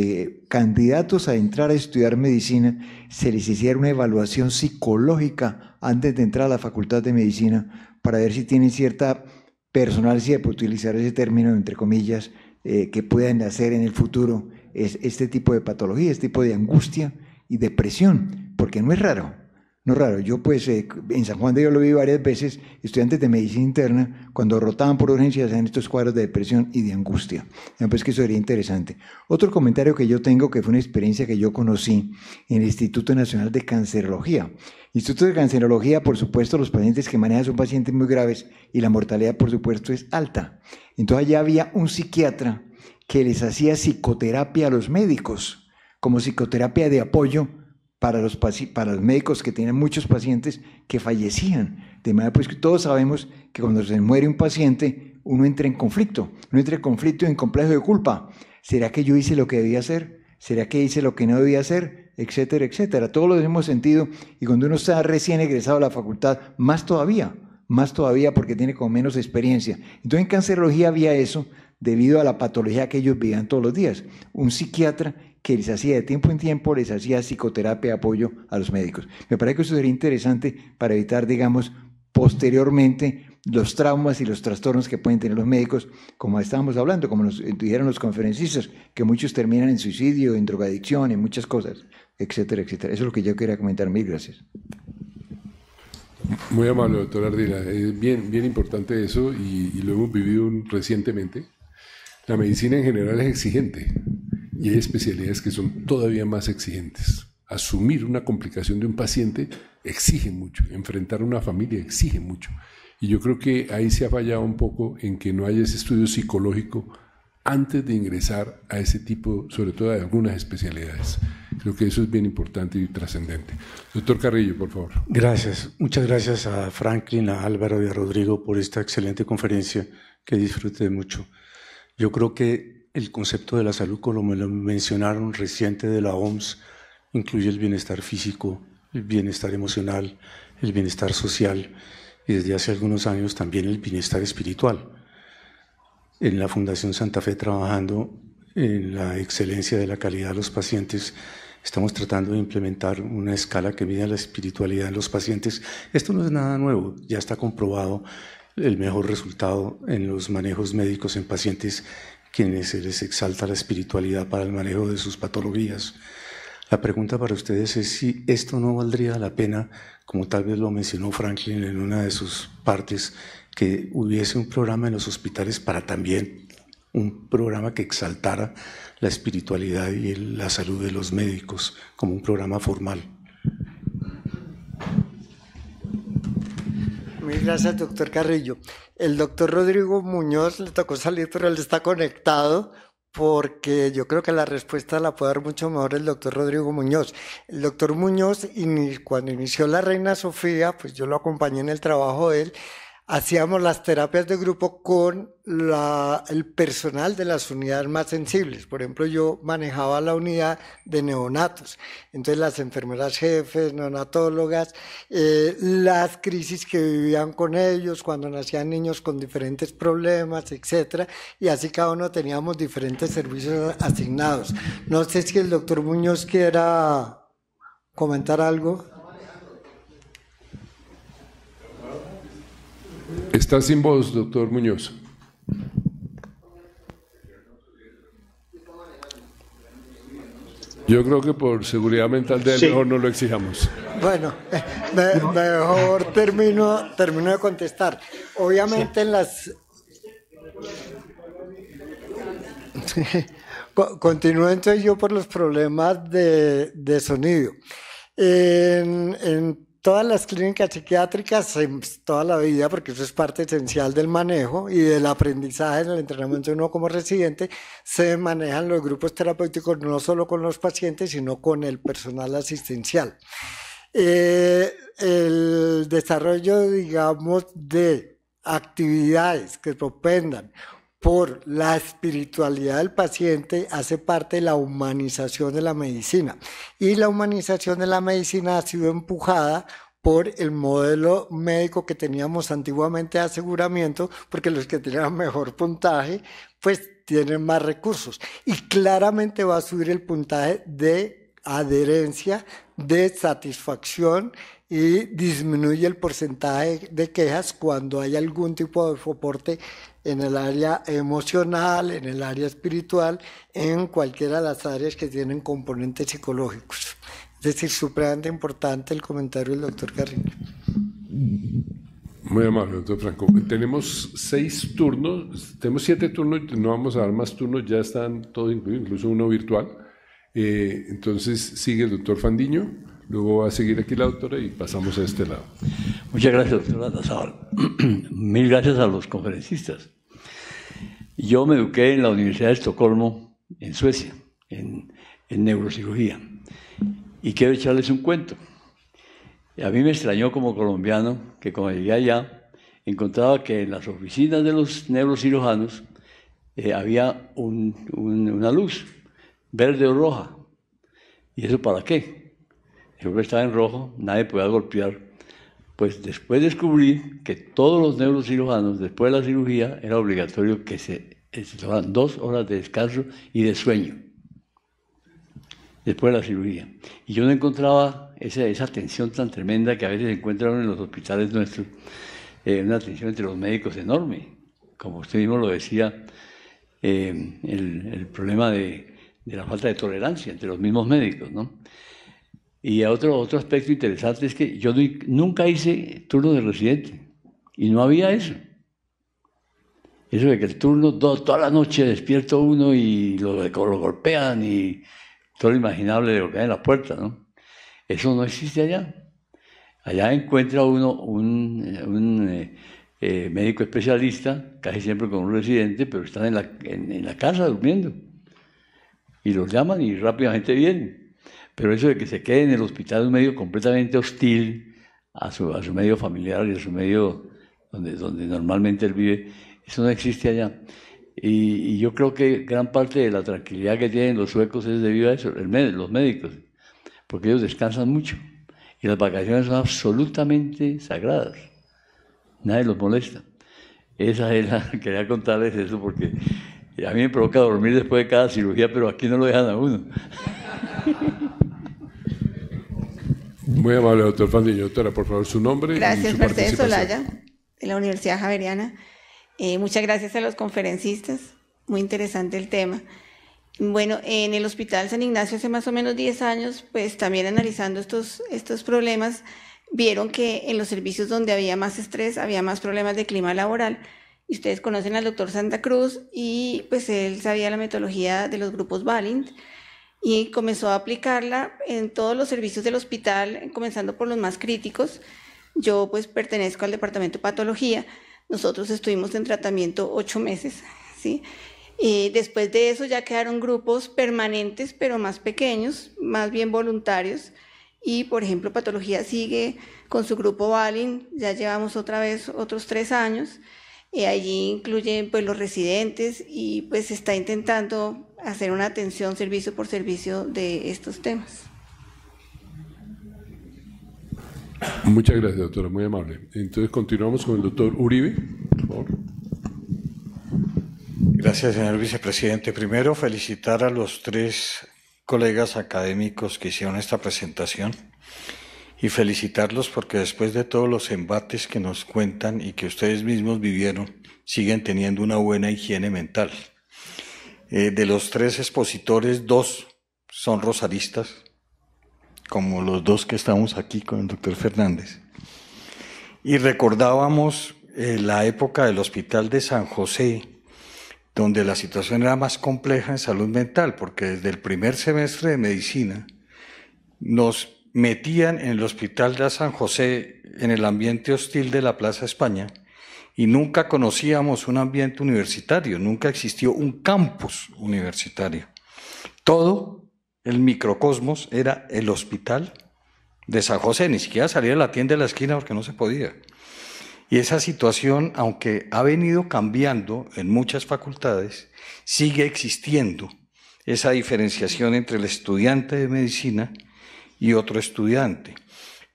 candidatos a entrar a estudiar medicina se les hiciera una evaluación psicológica antes de entrar a la Facultad de Medicina para ver si tienen cierta personalidad, por utilizar ese término entre comillas, que puedan hacer en el futuro este tipo de patología, este tipo de angustia y depresión, porque no es raro. No es raro. Yo pues en San Juan de Dios lo vi varias veces, estudiantes de medicina interna, cuando rotaban por urgencias, hacían estos cuadros de depresión y de angustia. Pues que eso sería interesante. Otro comentario que yo tengo, que fue una experiencia que yo conocí en el Instituto Nacional de Cancerología. Instituto de Cancerología, por supuesto, los pacientes que manejan son pacientes muy graves y la mortalidad, por supuesto, es alta. Entonces allá había un psiquiatra que les hacía psicoterapia a los médicos, como psicoterapia de apoyo para los médicos que tienen muchos pacientes que fallecían. De manera pues que todos sabemos que cuando se muere un paciente, uno entra en conflicto y en complejo de culpa. ¿Será que yo hice lo que debía hacer? ¿Será que hice lo que no debía hacer? Etcétera, etcétera. Todos lo hemos sentido, y cuando uno está recién egresado a la facultad, más todavía porque tiene como menos experiencia. Entonces en cancerología había eso, debido a la patología que ellos vivían todos los días. Un psiquiatra que les hacía de tiempo en tiempo, les hacía psicoterapia de apoyo a los médicos. Me parece que eso sería interesante para evitar, digamos, posteriormente los traumas y los trastornos que pueden tener los médicos, como estábamos hablando, como nos dijeron los conferencistas, que muchos terminan en suicidio, en drogadicción, en muchas cosas, etcétera, etcétera. Eso es lo que yo quería comentar. Mil gracias. Muy amable, doctor Ardila. Es bien importante eso, y lo hemos vivido recientemente. La medicina en general es exigente, y hay especialidades que son todavía más exigentes. Asumir una complicación de un paciente exige mucho, enfrentar a una familia exige mucho. Y yo creo que ahí se ha fallado un poco en que no haya ese estudio psicológico antes de ingresar a ese tipo, sobre todo de algunas especialidades. Creo que eso es bien importante y trascendente. Doctor Carrillo, por favor. Gracias. Muchas gracias a Franklin, a Álvaro y a Rodrigo por esta excelente conferencia que disfruté mucho. Yo creo que el concepto de la salud, como me lo mencionaron reciente de la OMS, incluye el bienestar físico, el bienestar emocional, el bienestar social y desde hace algunos años también el bienestar espiritual. En la Fundación Santa Fe, trabajando en la excelencia de la calidad de los pacientes, estamos tratando de implementar una escala que mida la espiritualidad en los pacientes. Esto no es nada nuevo, ya está comprobado el mejor resultado en los manejos médicos en pacientes quienes se les exalta la espiritualidad para el manejo de sus patologías. La pregunta para ustedes es si esto no valdría la pena, como tal vez lo mencionó Franklin en una de sus partes, que hubiese un programa en los hospitales para también un programa que exaltara la espiritualidad y la salud de los médicos como un programa formal. Mil gracias, doctor Carrillo. El doctor Rodrigo Muñoz le tocó salir, pero él está conectado, porque yo creo que la respuesta la puede dar mucho mejor el doctor Rodrigo Muñoz. El doctor Muñoz, cuando inició la Reina Sofía, pues yo lo acompañé en el trabajo de él, hacíamos las terapias de grupo con el personal de las unidades más sensibles. Por ejemplo, yo manejaba la unidad de neonatos. Entonces, las enfermeras jefes, neonatólogas, las crisis que vivían con ellos, cuando nacían niños con diferentes problemas, etcétera. Y así cada uno teníamos diferentes servicios asignados. No sé si el doctor Muñoz quiera comentar algo. Está sin voz, doctor Muñoz. Yo creo que por seguridad mental de él Sí. mejor no lo exijamos. Bueno, mejor termino de contestar. Obviamente en las... Continúo entonces yo por los problemas de sonido. En todas las clínicas psiquiátricas, toda la vida, porque eso es parte esencial del manejo y del aprendizaje, del entrenamiento de uno como residente, se manejan los grupos terapéuticos no solo con los pacientes, sino con el personal asistencial. El desarrollo, digamos, de actividades que propendan por la espiritualidad del paciente hace parte de la humanización de la medicina. Y la humanización de la medicina ha sido empujada por el modelo médico que teníamos antiguamente de aseguramiento, porque los que tenían mejor puntaje, pues tienen más recursos. Y claramente va a subir el puntaje de adherencia, de satisfacción, y disminuye el porcentaje de quejas cuando hay algún tipo de soporte en el área emocional, en el área espiritual, en cualquiera de las áreas que tienen componentes psicológicos. Es decir, supremamente importante el comentario del doctor Carrillo. Muy amable, doctor Franco. Tenemos 6 turnos, tenemos 7 turnos, no vamos a dar más turnos, ya están todos incluidos, incluso uno virtual. Entonces sigue el doctor Fandiño, luego va a seguir aquí la doctora y pasamos a este lado. Muchas gracias, doctora Nazábal. Mil gracias a los conferencistas. Yo me eduqué en la Universidad de Estocolmo, en Suecia, en neurocirugía. Y quiero echarles un cuento. A mí me extrañó como colombiano que cuando llegué allá encontraba que en las oficinas de los neurocirujanos había una luz, verde o roja. ¿Y eso para qué? Siempre estaba en rojo, nadie podía golpear. Pues después descubrí que todos los neurocirujanos, después de la cirugía, era obligatorio que se tomaran 2 horas de descanso y de sueño, después de la cirugía. Y yo no encontraba esa tensión tan tremenda que a veces se encuentra en los hospitales nuestros, una tensión entre los médicos enorme. Como usted mismo lo decía, el problema de la falta de tolerancia entre los mismos médicos, ¿no? Y otro aspecto interesante es que yo nunca hice turno de residente y no había eso. Eso de que el turno, toda la noche despierto uno y lo golpean y todo lo imaginable de lo que hay en la puerta, ¿no? Eso no existe allá. Allá encuentra uno un médico especialista, casi siempre con un residente, pero están en la casa durmiendo. Y los llaman y rápidamente vienen. Pero eso de que se quede en el hospital es un medio completamente hostil a su medio familiar y a su medio donde normalmente él vive, eso no existe allá. Y yo creo que gran parte de la tranquilidad que tienen los suecos es debido a eso, los médicos, porque ellos descansan mucho y las vacaciones son absolutamente sagradas. Nadie los molesta. Quería contarles eso porque a mí me provoca dormir después de cada cirugía, pero aquí no lo dejan a uno. Muy amable, doctor Fandiño. Doctora, por favor, su nombre. Gracias, y su Mercedes participación. Olaya, de la Universidad Javeriana. Muchas gracias a los conferencistas. Muy interesante el tema. Bueno, en el Hospital San Ignacio hace más o menos 10 años, pues también analizando estos problemas, vieron que en los servicios donde había más estrés, había más problemas de clima laboral. Y ustedes conocen al doctor Santa Cruz y pues él sabía la metodología de los grupos Balint y comenzó a aplicarla en todos los servicios del hospital, comenzando por los más críticos. Yo pues pertenezco al departamento de patología. Nosotros estuvimos en tratamiento 8 meses, ¿sí? Y después de eso ya quedaron grupos permanentes, pero más pequeños, más bien voluntarios. Y, por ejemplo, patología sigue con su grupo Balint, ya llevamos otra vez otros 3 años. Allí incluyen pues, los residentes y pues se está intentando hacer una atención servicio por servicio de estos temas. Muchas gracias, doctora, muy amable. Entonces continuamos con el doctor Uribe, por favor. Gracias, señor vicepresidente. Primero, felicitar a los 3 colegas académicos que hicieron esta presentación y felicitarlos porque después de todos los embates que nos cuentan y que ustedes mismos vivieron, siguen teniendo una buena higiene mental. De los 3 expositores, 2 son rosaristas, como los dos que estamos aquí con el doctor Fernández. Y recordábamos la época del Hospital de San José, donde la situación era más compleja en salud mental, porque desde el primer semestre de medicina nos metían en el Hospital de San José en el ambiente hostil de la Plaza España y nunca conocíamos un ambiente universitario, nunca existió un campus universitario. Todo el microcosmos era el Hospital de San José, ni siquiera salir a la tienda de la esquina porque no se podía. Y esa situación, aunque ha venido cambiando en muchas facultades, sigue existiendo esa diferenciación entre el estudiante de medicina y otro estudiante.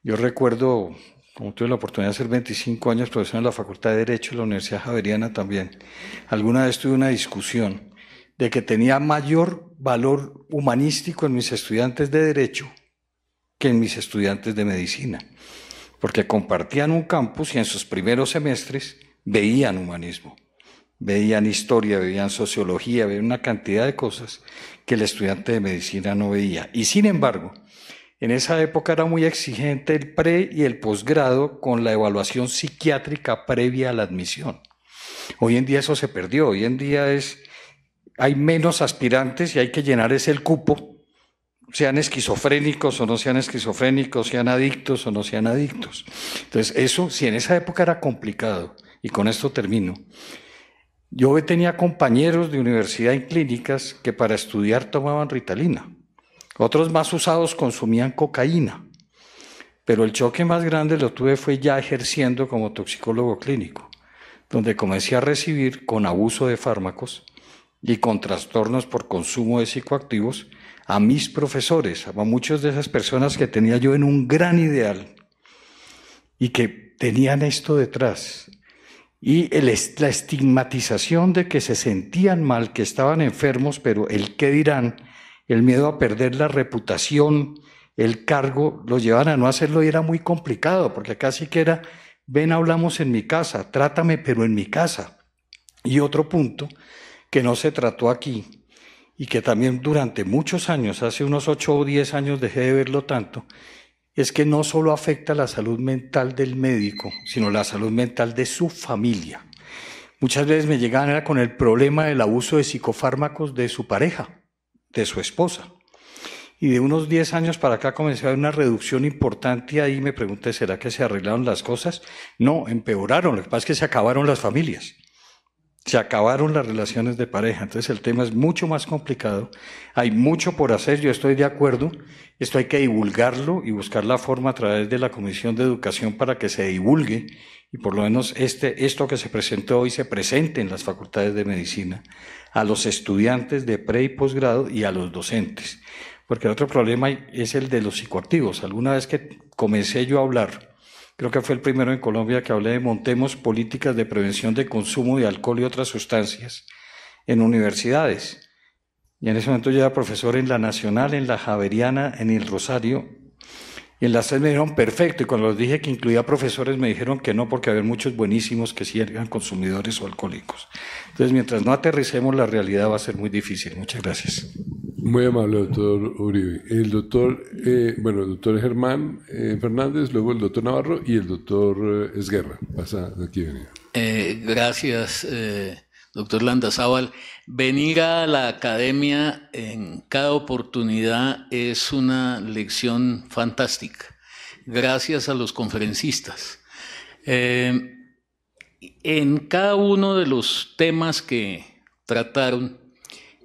Yo recuerdo, como tuve la oportunidad de ser 25 años profesor en la Facultad de Derecho de la Universidad Javeriana también, alguna vez tuve una discusión de que tenía mayor valor humanístico en mis estudiantes de Derecho que en mis estudiantes de Medicina, porque compartían un campus y en sus primeros semestres veían humanismo, veían historia, veían sociología, veían una cantidad de cosas que el estudiante de Medicina no veía. Y sin embargo, en esa época era muy exigente el pre y el posgrado con la evaluación psiquiátrica previa a la admisión. Hoy en día eso se perdió, hoy en día hay menos aspirantes y hay que llenar ese el cupo, sean esquizofrénicos o no sean esquizofrénicos, sean adictos o no sean adictos. Entonces eso, si en esa época era complicado, y con esto termino, yo tenía compañeros de universidad y clínicas que para estudiar tomaban Ritalina. Otros más usados consumían cocaína, pero el choque más grande lo tuve fue ya ejerciendo como toxicólogo clínico, donde comencé a recibir con abuso de fármacos y con trastornos por consumo de psicoactivos a mis profesores, a muchas de esas personas que tenía yo en un gran ideal y que tenían esto detrás. Y la estigmatización de que se sentían mal, que estaban enfermos, pero el qué dirán, el miedo a perder la reputación, el cargo, lo llevaban a no hacerlo y era muy complicado, porque casi que era, ven, hablamos en mi casa, trátame, pero en mi casa. Y otro punto que no se trató aquí, y que también durante muchos años, hace unos 8 o 10 años dejé de verlo tanto, es que no solo afecta la salud mental del médico, sino la salud mental de su familia. Muchas veces me llegaban con el problema del abuso de psicofármacos de su pareja, de su esposa. Y de unos 10 años para acá comencé a ver una reducción importante y ahí me pregunté, ¿será que se arreglaron las cosas? No, empeoraron, lo que pasa es que se acabaron las familias. Se acabaron las relaciones de pareja, entonces el tema es mucho más complicado, hay mucho por hacer, yo estoy de acuerdo, esto hay que divulgarlo y buscar la forma a través de la Comisión de Educación para que se divulgue y por lo menos esto que se presentó hoy se presente en las facultades de medicina, a los estudiantes de pre y posgrado y a los docentes, porque el otro problema es el de los psicoactivos. Alguna vez que comencé yo a hablar, creo que fue el primero en Colombia que hablé de montemos políticas de prevención de consumo de alcohol y otras sustancias en universidades. Y en ese momento yo era profesor en la Nacional, en la Javeriana, en el Rosario, y en las 3 me dijeron perfecto, y cuando les dije que incluía profesores me dijeron que no, porque había muchos buenísimos que sí eran consumidores o alcohólicos. Entonces, mientras no aterricemos la realidad va a ser muy difícil. Muchas gracias. Muy amable, doctor Uribe. El doctor Germán Fernández, luego el doctor Navarro y el doctor Esguerra. Pasa de aquí, venía. Gracias, doctor Landazábal. Venir a la academia en cada oportunidad es una lección fantástica. Gracias a los conferencistas. En cada uno de los temas que trataron,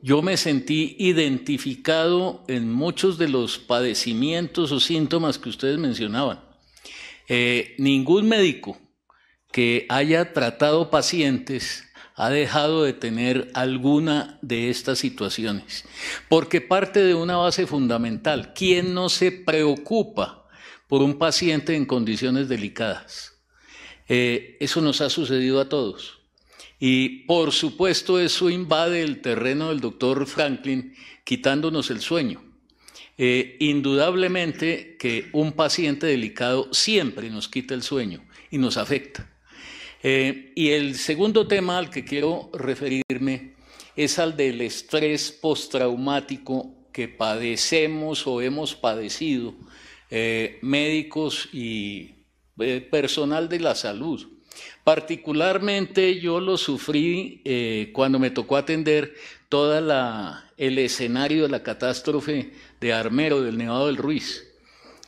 yo me sentí identificado en muchos de los padecimientos o síntomas que ustedes mencionaban. Ningún médico que haya tratado pacientes ha dejado de tener alguna de estas situaciones, porque parte de una base fundamental. ¿Quién no se preocupa por un paciente en condiciones delicadas? Eso nos ha sucedido a todos. Y por supuesto eso invade el terreno del doctor Franklin, quitándonos el sueño. Indudablemente que un paciente delicado siempre nos quita el sueño y nos afecta. Y el segundo tema al que quiero referirme es al del estrés postraumático que padecemos o hemos padecido médicos y personal de la salud. Particularmente yo lo sufrí cuando me tocó atender todo el escenario de la catástrofe de Armero, del Nevado del Ruiz.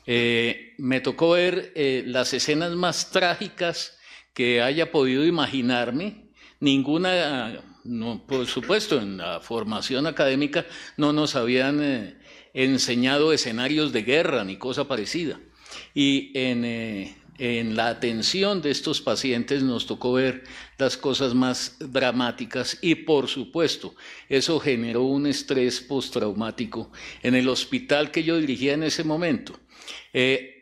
Me tocó ver las escenas más trágicas que haya podido imaginarme. Ninguna, no, por supuesto, en la formación académica no nos habían enseñado escenarios de guerra ni cosa parecida. Y en la atención de estos pacientes nos tocó ver las cosas más dramáticas y, por supuesto, eso generó un estrés postraumático en el hospital que yo dirigía en ese momento.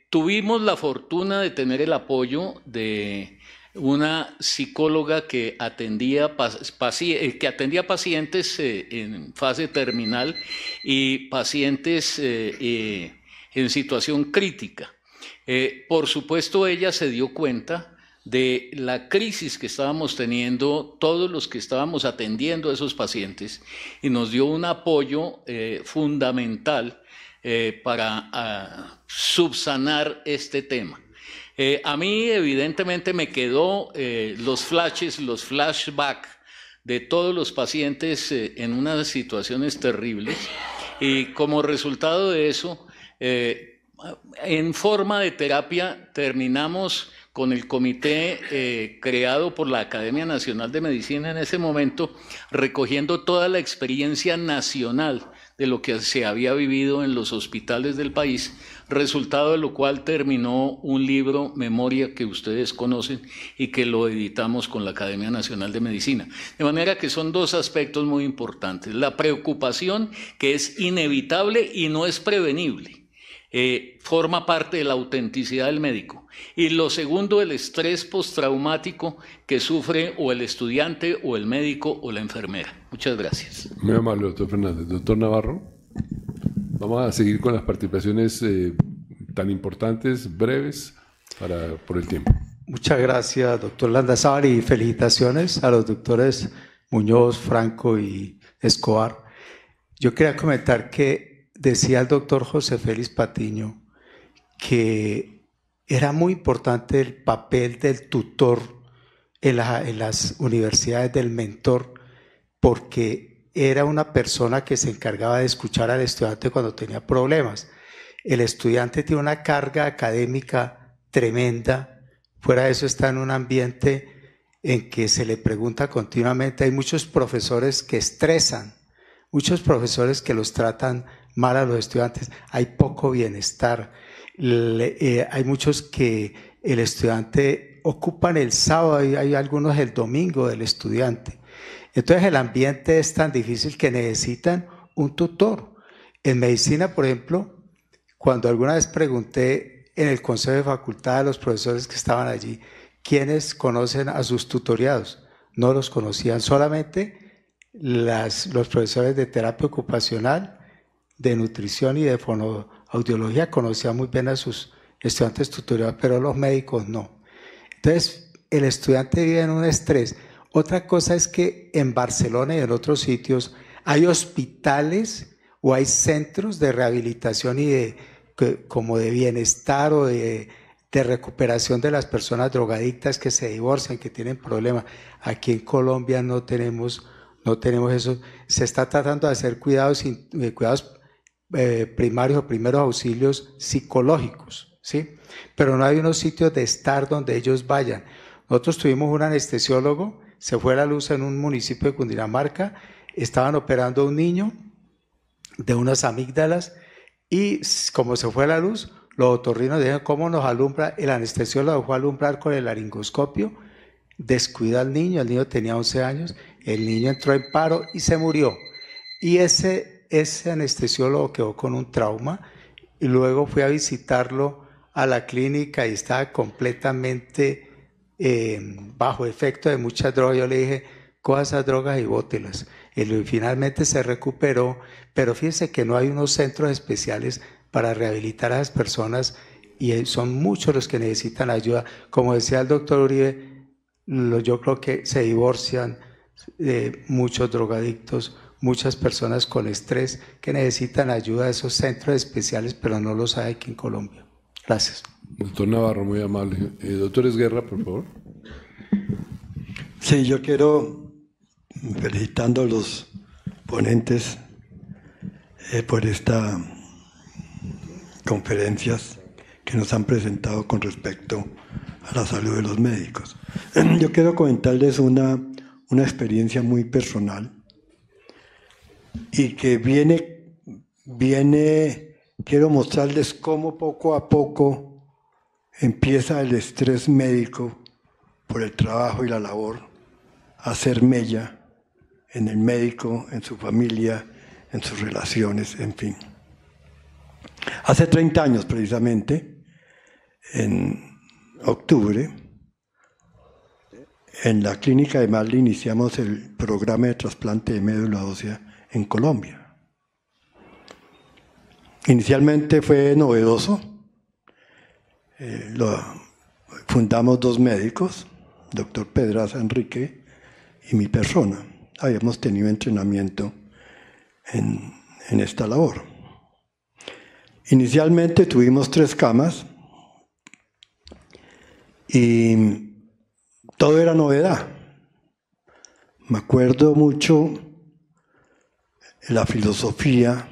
Tuvimos la fortuna de tener el apoyo de una psicóloga que atendía pacientes en fase terminal y pacientes en situación crítica. Por supuesto, ella se dio cuenta de la crisis que estábamos teniendo todos los que estábamos atendiendo a esos pacientes y nos dio un apoyo fundamental para subsanar este tema. A mí evidentemente me quedó los flashbacks de todos los pacientes en unas situaciones terribles y como resultado de eso, en forma de terapia terminamos con el comité creado por la Academia Nacional de Medicina en ese momento, recogiendo toda la experiencia nacional de lo que se había vivido en los hospitales del país, resultado de lo cual terminó un libro, Memoria, que ustedes conocen y que lo editamos con la Academia Nacional de Medicina. De manera que son dos aspectos muy importantes. La preocupación, que es inevitable y no es prevenible. Forma parte de la autenticidad del médico. Y lo segundo, el estrés postraumático que sufre o el estudiante o el médico o la enfermera. Muchas gracias. Muy amable, doctor Fernández. Doctor Navarro, vamos a seguir con las participaciones tan importantes, breves, por el tiempo. Muchas gracias, doctor Landazábal, y felicitaciones a los doctores Muñoz, Franco y Escobar. Yo quería comentar que decía el doctor José Félix Patiño que era muy importante el papel del tutor en las universidades, del mentor, porque era una persona que se encargaba de escuchar al estudiante cuando tenía problemas. El estudiante tiene una carga académica tremenda, fuera de eso está en un ambiente en que se le pregunta continuamente. Hay muchos profesores que estresan, muchos profesores que los tratan mal a los estudiantes, hay poco bienestar, hay muchos que el estudiante ocupan el sábado, hay algunos el domingo del estudiante. Entonces el ambiente es tan difícil que necesitan un tutor. En medicina, por ejemplo, cuando alguna vez pregunté en el consejo de facultad a los profesores que estaban allí, ¿quiénes conocen a sus tutoriados? No los conocían, solamente los profesores de terapia ocupacional, de nutrición y de fonoaudiología conocían muy bien a sus estudiantes tutoriados, pero los médicos no. Entonces, el estudiante vive en un estrés. Otra cosa es que en Barcelona y en otros sitios hay hospitales o hay centros de rehabilitación y como de bienestar o de recuperación de las personas drogadictas que se divorcian, que tienen problemas. Aquí en Colombia no tenemos eso. Se está tratando de hacer cuidados primarios o primeros auxilios psicológicos, ¿sí? Pero no hay unos sitios de estar donde ellos vayan. Nosotros tuvimos un anestesiólogo, se fue la luz en un municipio de Cundinamarca, estaban operando a un niño de unas amígdalas y como se fue la luz, los otorrinos dijeron, ¿cómo nos alumbra? El anestesiólogo fue a alumbrar con el laringoscopio, descuida al niño, el niño tenía 11 años, el niño entró en paro y se murió. Y ese anestesiólogo quedó con un trauma y luego fui a visitarlo a la clínica y estaba completamente bajo efecto de muchas drogas. Yo le dije, coja esas drogas y bótelas. Y finalmente se recuperó, pero fíjense que no hay unos centros especiales para rehabilitar a esas personas y son muchos los que necesitan ayuda. Como decía el doctor Uribe, yo creo que se divorcian muchos drogadictos, muchas personas con estrés que necesitan ayuda de esos centros especiales, pero no los hay aquí en Colombia. Gracias. Doctor Navarro, muy amable. Doctor Esguerra, por favor. Sí, yo quiero, felicitando a los ponentes por estas conferencias que nos han presentado con respecto a la salud de los médicos. Yo quiero comentarles una experiencia muy personal y que quiero mostrarles cómo poco a poco empieza el estrés médico por el trabajo y la labor a hacer mella en el médico, en su familia, en sus relaciones, en fin. Hace 30 años precisamente, en octubre, en la clínica de Marley iniciamos el programa de trasplante de médula ósea en Colombia. Inicialmente fue novedoso. Lo fundamos 2 médicos, doctor Pedraza Enrique y mi persona. Habíamos tenido entrenamiento en esta labor. Inicialmente tuvimos 3 camas y todo era novedad. Me acuerdo mucho la filosofía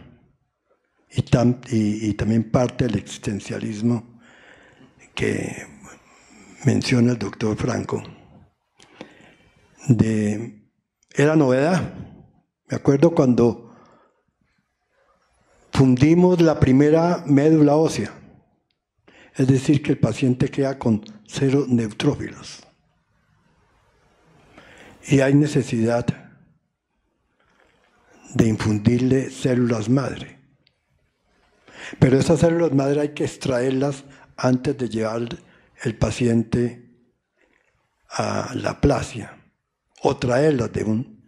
y también parte del existencialismo que menciona el doctor Franco. Era novedad. Me acuerdo cuando fundimos la primera médula ósea, es decir, que el paciente queda con 0 neutrófilos. Y hay necesidad de infundirle células madre. Pero esas células madre hay que extraerlas antes de llevar el paciente a la aplasia o traerlas de un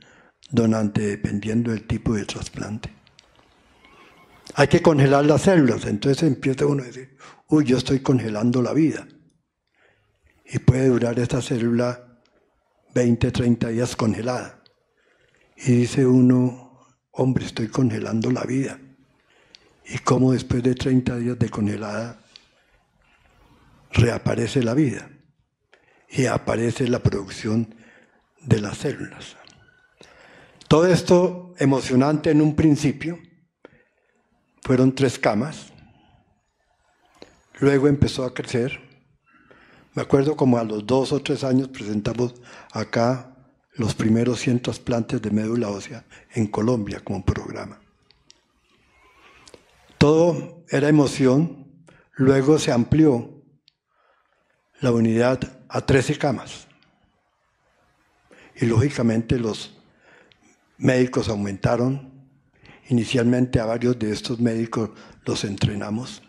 donante dependiendo del tipo de trasplante. Hay que congelar las células, entonces empieza uno a decir, uy, yo estoy congelando la vida. Y puede durar esta célula 20, 30 días congelada. Y dice uno, hombre, estoy congelando la vida. Y cómo después de 30 días de congelada reaparece la vida y aparece la producción de las células. Todo esto emocionante en un principio. Fueron 3 camas. Luego empezó a crecer. Me acuerdo como a los 2 o 3 años presentamos acá los primeros 100 trasplantes de médula ósea en Colombia como programa. Todo era emoción. Luego se amplió la unidad a 13 camas. Y lógicamente los médicos aumentaron. Inicialmente a varios de estos médicos los entrenamos.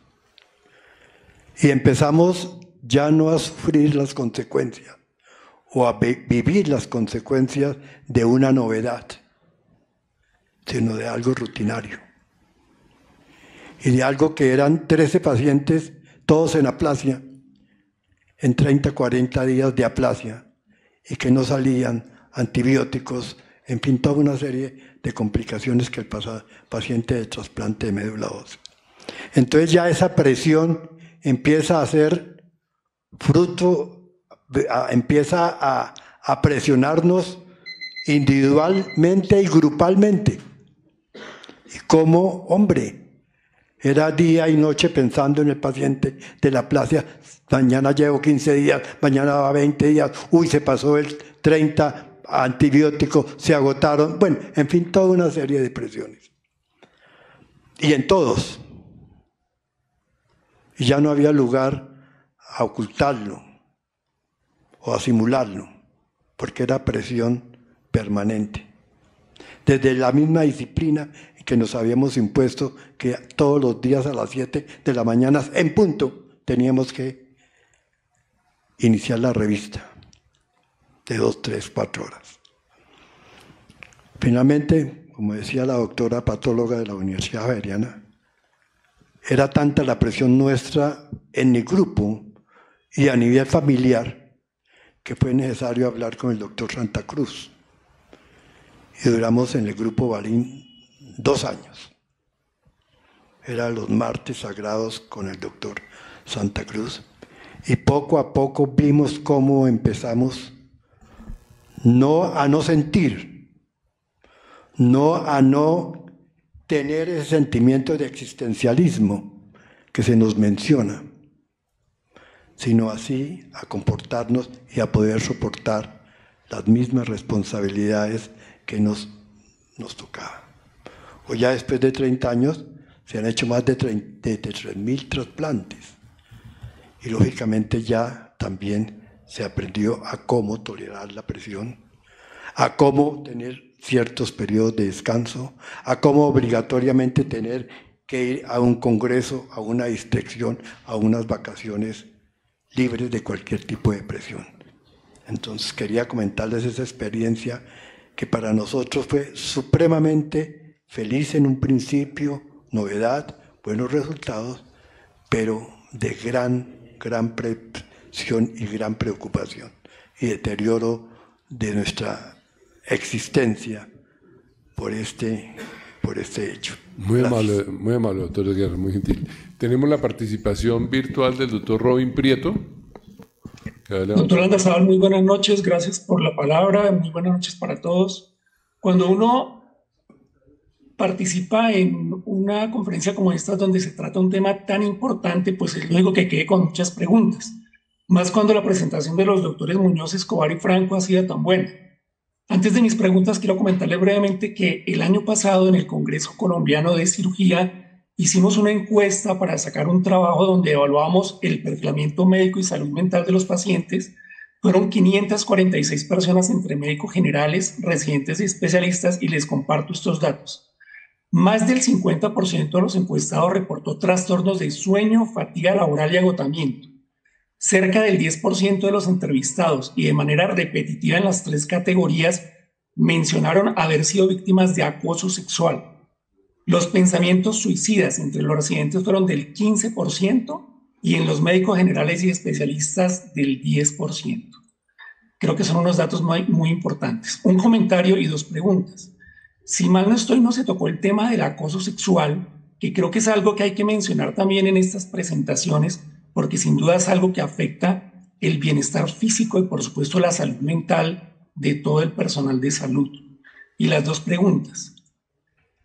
Y empezamos ya no a sufrir las consecuencias o a vivir las consecuencias de una novedad, sino de algo rutinario. Y de algo que eran 13 pacientes, todos en aplasia, en 30, 40 días de aplasia, y que no salían antibióticos, en fin, toda una serie de complicaciones que el paciente de trasplante de médula ósea. Entonces ya esa presión empieza a ser fruto, empieza a presionarnos individualmente y grupalmente. Y como, hombre, era día y noche pensando en el paciente de la aplasia, mañana llevo 15 días, mañana va 20 días, uy, se pasó el 30, antibióticos se agotaron, bueno, en fin, toda una serie de presiones. Y en todos. Y ya no había lugar a ocultarlo o a simularlo, porque era presión permanente. Desde la misma disciplina que nos habíamos impuesto, que todos los días a las 7 de la mañana en punto teníamos que iniciar la revista de 2, 3, 4 horas. Finalmente, como decía la doctora patóloga de la Universidad Javeriana, era tanta la presión nuestra en mi grupo y a nivel familiar que fue necesario hablar con el doctor Santa Cruz. y duramos en el Grupo Balín 2 años. Eran los martes sagrados con el doctor Santa Cruz. Y poco a poco vimos cómo empezamos a no sentir, a no tener ese sentimiento de existencialismo que se nos menciona, sino así a comportarnos y a poder soportar las mismas responsabilidades que nos tocaban. Hoy ya después de 30 años se han hecho más de 3.000 trasplantes y lógicamente ya también se aprendió a cómo tolerar la presión, a cómo tener ciertos periodos de descanso, a cómo obligatoriamente tener que ir a un congreso, a una distracción, a unas vacaciones libres de cualquier tipo de presión. Entonces quería comentarles esa experiencia que para nosotros fue supremamente feliz en un principio, novedad, buenos resultados, pero de gran presión y gran preocupación y deterioro de nuestra existencia por este hecho. Muy amable, doctor Guerra, muy gentil. Tenemos la participación virtual del doctor Robin Prieto. Doctor Landazábal, muy buenas noches, gracias por la palabra, muy buenas noches para todos. Cuando uno participa en una conferencia como esta donde se trata un tema tan importante, pues es lógico que quede con muchas preguntas, más cuando la presentación de los doctores Muñoz, Escobar y Franco ha sido tan buena. Antes de mis preguntas, quiero comentarle brevemente que el año pasado en el Congreso Colombiano de Cirugía hicimos una encuesta para sacar un trabajo donde evaluamos el perfilamiento médico y salud mental de los pacientes. Fueron 546 personas entre médicos generales, residentes y especialistas, y les comparto estos datos. Más del 50% de los encuestados reportó trastornos de sueño, fatiga laboral y agotamiento. Cerca del 10% de los entrevistados, y de manera repetitiva en las 3 categorías, mencionaron haber sido víctimas de acoso sexual. Los pensamientos suicidas entre los residentes fueron del 15% y en los médicos generales y especialistas del 10%. Creo que son unos datos muy importantes. Un comentario y 2 preguntas. Si mal no estoy, no se tocó el tema del acoso sexual, que creo que es algo que hay que mencionar también en estas presentaciones, porque sin duda es algo que afecta el bienestar físico y por supuesto la salud mental de todo el personal de salud. Y las 2 preguntas.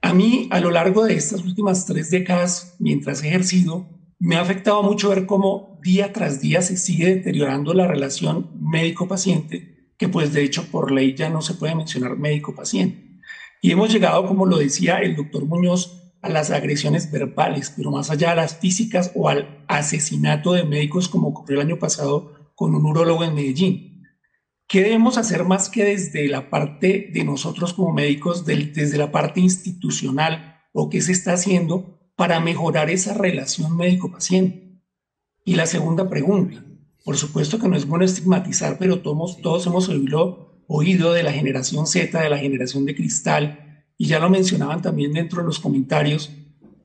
A mí, a lo largo de estas últimas 3 décadas, mientras he ejercido, me ha afectado mucho ver cómo día tras día se sigue deteriorando la relación médico-paciente, que pues de hecho por ley ya no se puede mencionar médico-paciente. Y hemos llegado, como lo decía el doctor Muñoz, a las agresiones verbales, pero más allá de las físicas o al asesinato de médicos como ocurrió el año pasado con un urólogo en Medellín. ¿Qué debemos hacer más que desde la parte de nosotros como médicos, desde la parte institucional, o qué se está haciendo para mejorar esa relación médico-paciente? Y la segunda pregunta, por supuesto que no es bueno estigmatizar, pero todos hemos oído de la generación Z, de la generación de cristal, y ya lo mencionaban también dentro de los comentarios.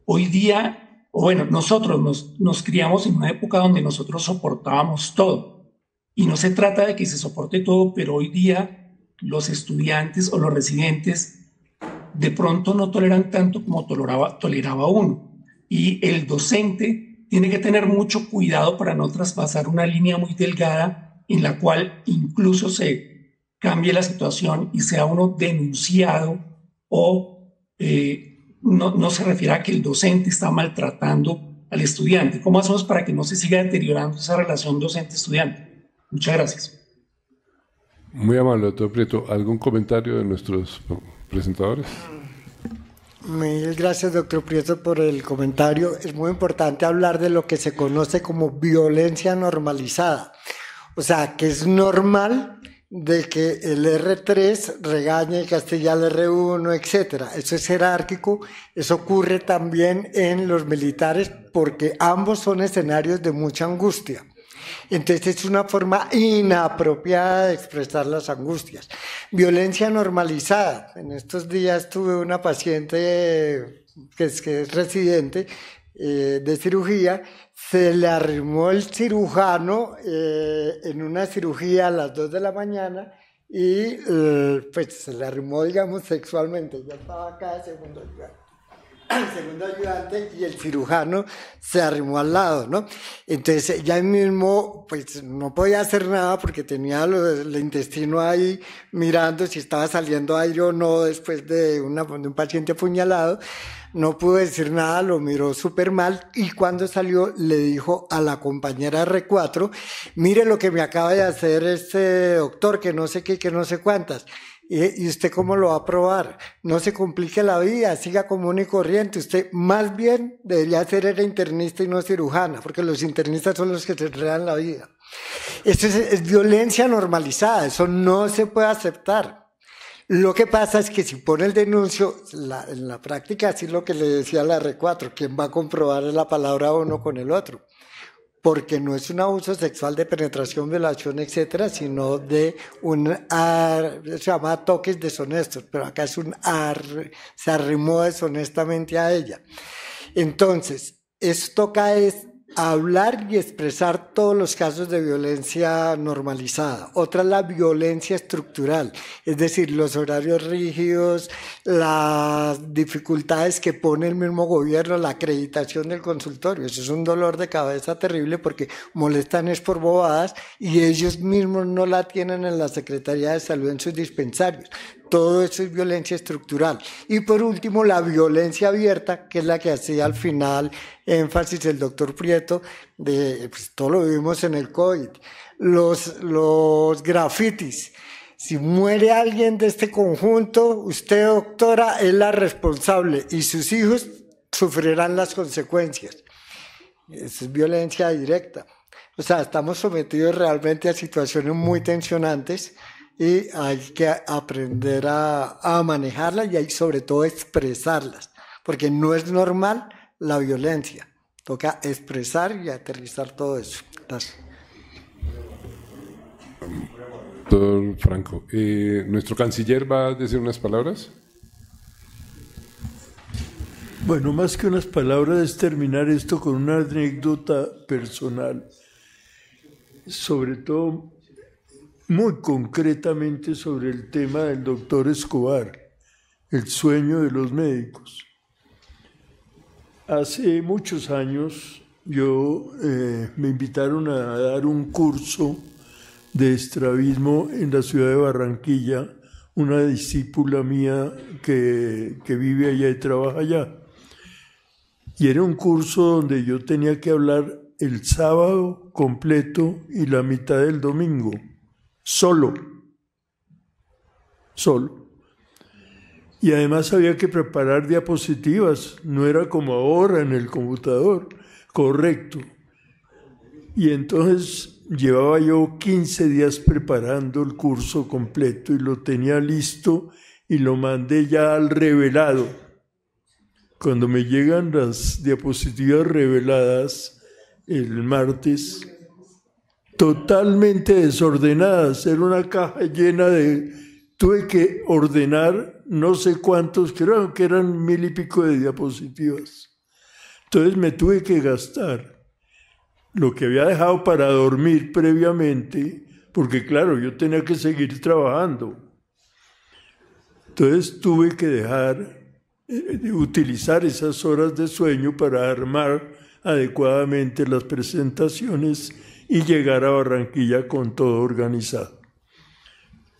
Hoy día, nosotros nos criamos en una época donde nosotros soportábamos todo. Y no se trata de que se soporte todo, pero hoy día los estudiantes o los residentes de pronto no toleran tanto como toleraba uno. Y el docente tiene que tener mucho cuidado para no traspasar una línea muy delgada en la cual incluso se cambie la situación y sea uno denunciado o no se refiere a que el docente está maltratando al estudiante. ¿Cómo hacemos para que no se siga deteriorando esa relación docente-estudiante? Muchas gracias. Muy amable, doctor Prieto. ¿Algún comentario de nuestros presentadores? Mil gracias, doctor Prieto, por el comentario. Es muy importante hablar de lo que se conoce como violencia normalizada. O sea, que es normal de que el R3 regañe, castigue al R1, etcétera. Eso es jerárquico. Eso ocurre también en los militares porque ambos son escenarios de mucha angustia. Entonces es una forma inapropiada de expresar las angustias. Violencia normalizada. En estos días tuve una paciente que es residente de cirugía. Se le arrimó el cirujano en una cirugía a las 2 de la mañana y pues se le arrimó, digamos, sexualmente. Ya estaba acá, segundo ayudante, y el cirujano se arrimó al lado, ¿no? Entonces ella mismo pues no podía hacer nada porque tenía el intestino ahí mirando si estaba saliendo aire o no después de un paciente apuñalado. No pudo decir nada, lo miró súper mal, y cuando salió le dijo a la compañera R4, mire lo que me acaba de hacer este doctor, que no sé qué, que no sé cuántas. ¿Y usted cómo lo va a probar? No se complique la vida, siga común y corriente. Usted más bien debería ser era internista y no cirujana, porque los internistas son los que se enredan la vida. Esto es violencia normalizada, eso no se puede aceptar. Lo que pasa es que si pone el denuncio, en la práctica, así lo que le decía la R4, ¿quién va a comprobar la palabra uno con el otro? Porque no es un abuso sexual de penetración, violación, etcétera, sino de se llama toques deshonestos, pero acá es se arrimó deshonestamente a ella. Entonces, esto toca es hablar y expresar todos los casos de violencia normalizada. Otra es la violencia estructural, es decir, los horarios rígidos, las dificultades que pone el mismo gobierno, la acreditación del consultorio. Eso es un dolor de cabeza terrible porque molestan es por bobadas y ellos mismos no la tienen en la Secretaría de Salud en sus dispensarios. Todo eso es violencia estructural. Y por último, la violencia abierta, que es la que hacía al final énfasis el doctor Prieto, pues, todo lo vivimos en el COVID. Los grafitis. Si muere alguien de este conjunto, usted, doctora, es la responsable y sus hijos sufrirán las consecuencias. Eso es violencia directa. O sea, estamos sometidos realmente a situaciones muy tensionantes y hay que aprender a manejarlas y sobre todo expresarlas, porque no es normal la violencia. Toca expresar y aterrizar todo eso. Gracias. Doctor Franco, ¿nuestro canciller va a decir unas palabras? Bueno, más que unas palabras es terminar esto con una anécdota personal, sobre todo muy concretamente sobre el tema del doctor Escobar, el sueño de los médicos. Hace muchos años me invitaron a dar un curso de estrabismo en la ciudad de Barranquilla, una discípula mía que vive allá y trabaja allá. Y era un curso donde yo tenía que hablar el sábado completo y la mitad del domingo. Solo. Y además había que preparar diapositivas, no era como ahora en el computador, correcto. Y entonces llevaba yo 15 días preparando el curso completo y lo tenía listo y lo mandé ya al revelado. Cuando me llegan las diapositivas reveladas el martes, totalmente desordenadas, era una caja llena tuve que ordenar no sé cuántos, creo que eran 1000 y pico de diapositivas. Entonces me tuve que gastar lo que había dejado para dormir previamente, porque claro, yo tenía que seguir trabajando. Entonces tuve que utilizar esas horas de sueño para armar adecuadamente las presentaciones y llegar a Barranquilla con todo organizado.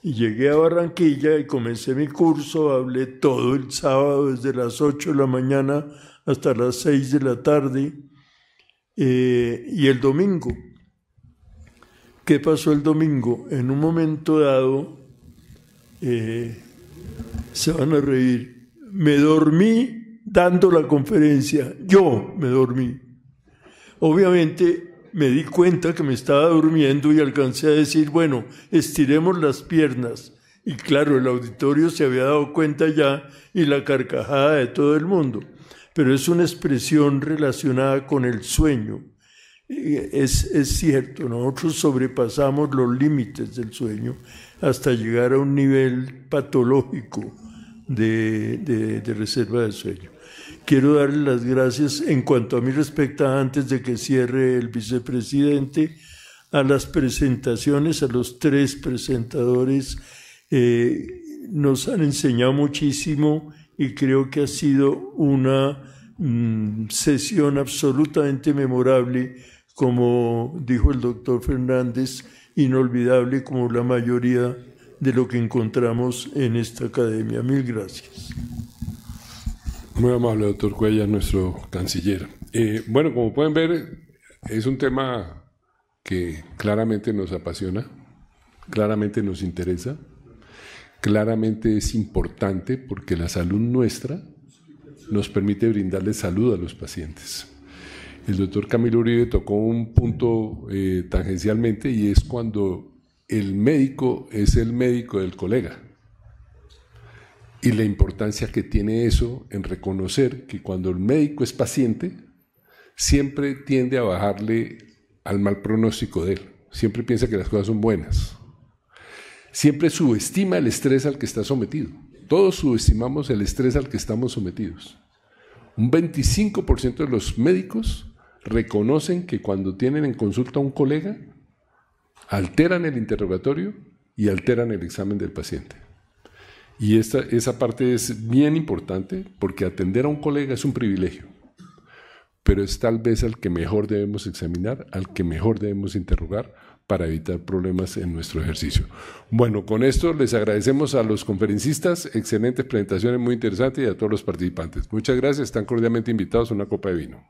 Y llegué a Barranquilla y comencé mi curso, hablé todo el sábado desde las 8 de la mañana hasta las 6 de la tarde. Y el domingo, ¿qué pasó el domingo? En un momento dado, se van a reír, me dormí dando la conferencia, yo me dormí. Obviamente me di cuenta que me estaba durmiendo y alcancé a decir, bueno, estiremos las piernas. Y claro, el auditorio se había dado cuenta ya y la carcajada de todo el mundo. Pero es una expresión relacionada con el sueño. Es cierto, nosotros sobrepasamos los límites del sueño hasta llegar a un nivel patológico de reserva de sueño. Quiero darle las gracias en cuanto a mí respecta, antes de que cierre el vicepresidente, a las presentaciones, a los tres presentadores. Nos han enseñado muchísimo y creo que ha sido una sesión absolutamente memorable, como dijo el doctor Fernández, inolvidable como la mayoría de lo que encontramos en esta academia. Mil gracias. Muy amable, doctor Cuellar, nuestro canciller. Bueno, como pueden ver, es un tema que claramente nos apasiona, claramente nos interesa, claramente es importante porque la salud nuestra nos permite brindarle salud a los pacientes. El doctor Camilo Uribe tocó un punto tangencialmente, y es cuando el médico es el médico del colega, y la importancia que tiene eso en reconocer que cuando el médico es paciente siempre tiende a bajarle al mal pronóstico de él, siempre piensa que las cosas son buenas, siempre subestima el estrés al que está sometido. Todos subestimamos el estrés al que estamos sometidos. Un 25% de los médicos reconocen que cuando tienen en consulta a un colega, alteran el interrogatorio y alteran el examen del paciente. Y esa parte es bien importante, porque atender a un colega es un privilegio, pero es tal vez al que mejor debemos examinar, al que mejor debemos interrogar para evitar problemas en nuestro ejercicio. Bueno, con esto les agradecemos a los conferencistas, excelentes presentaciones, muy interesantes, y a todos los participantes. Muchas gracias, están cordialmente invitados a una copa de vino.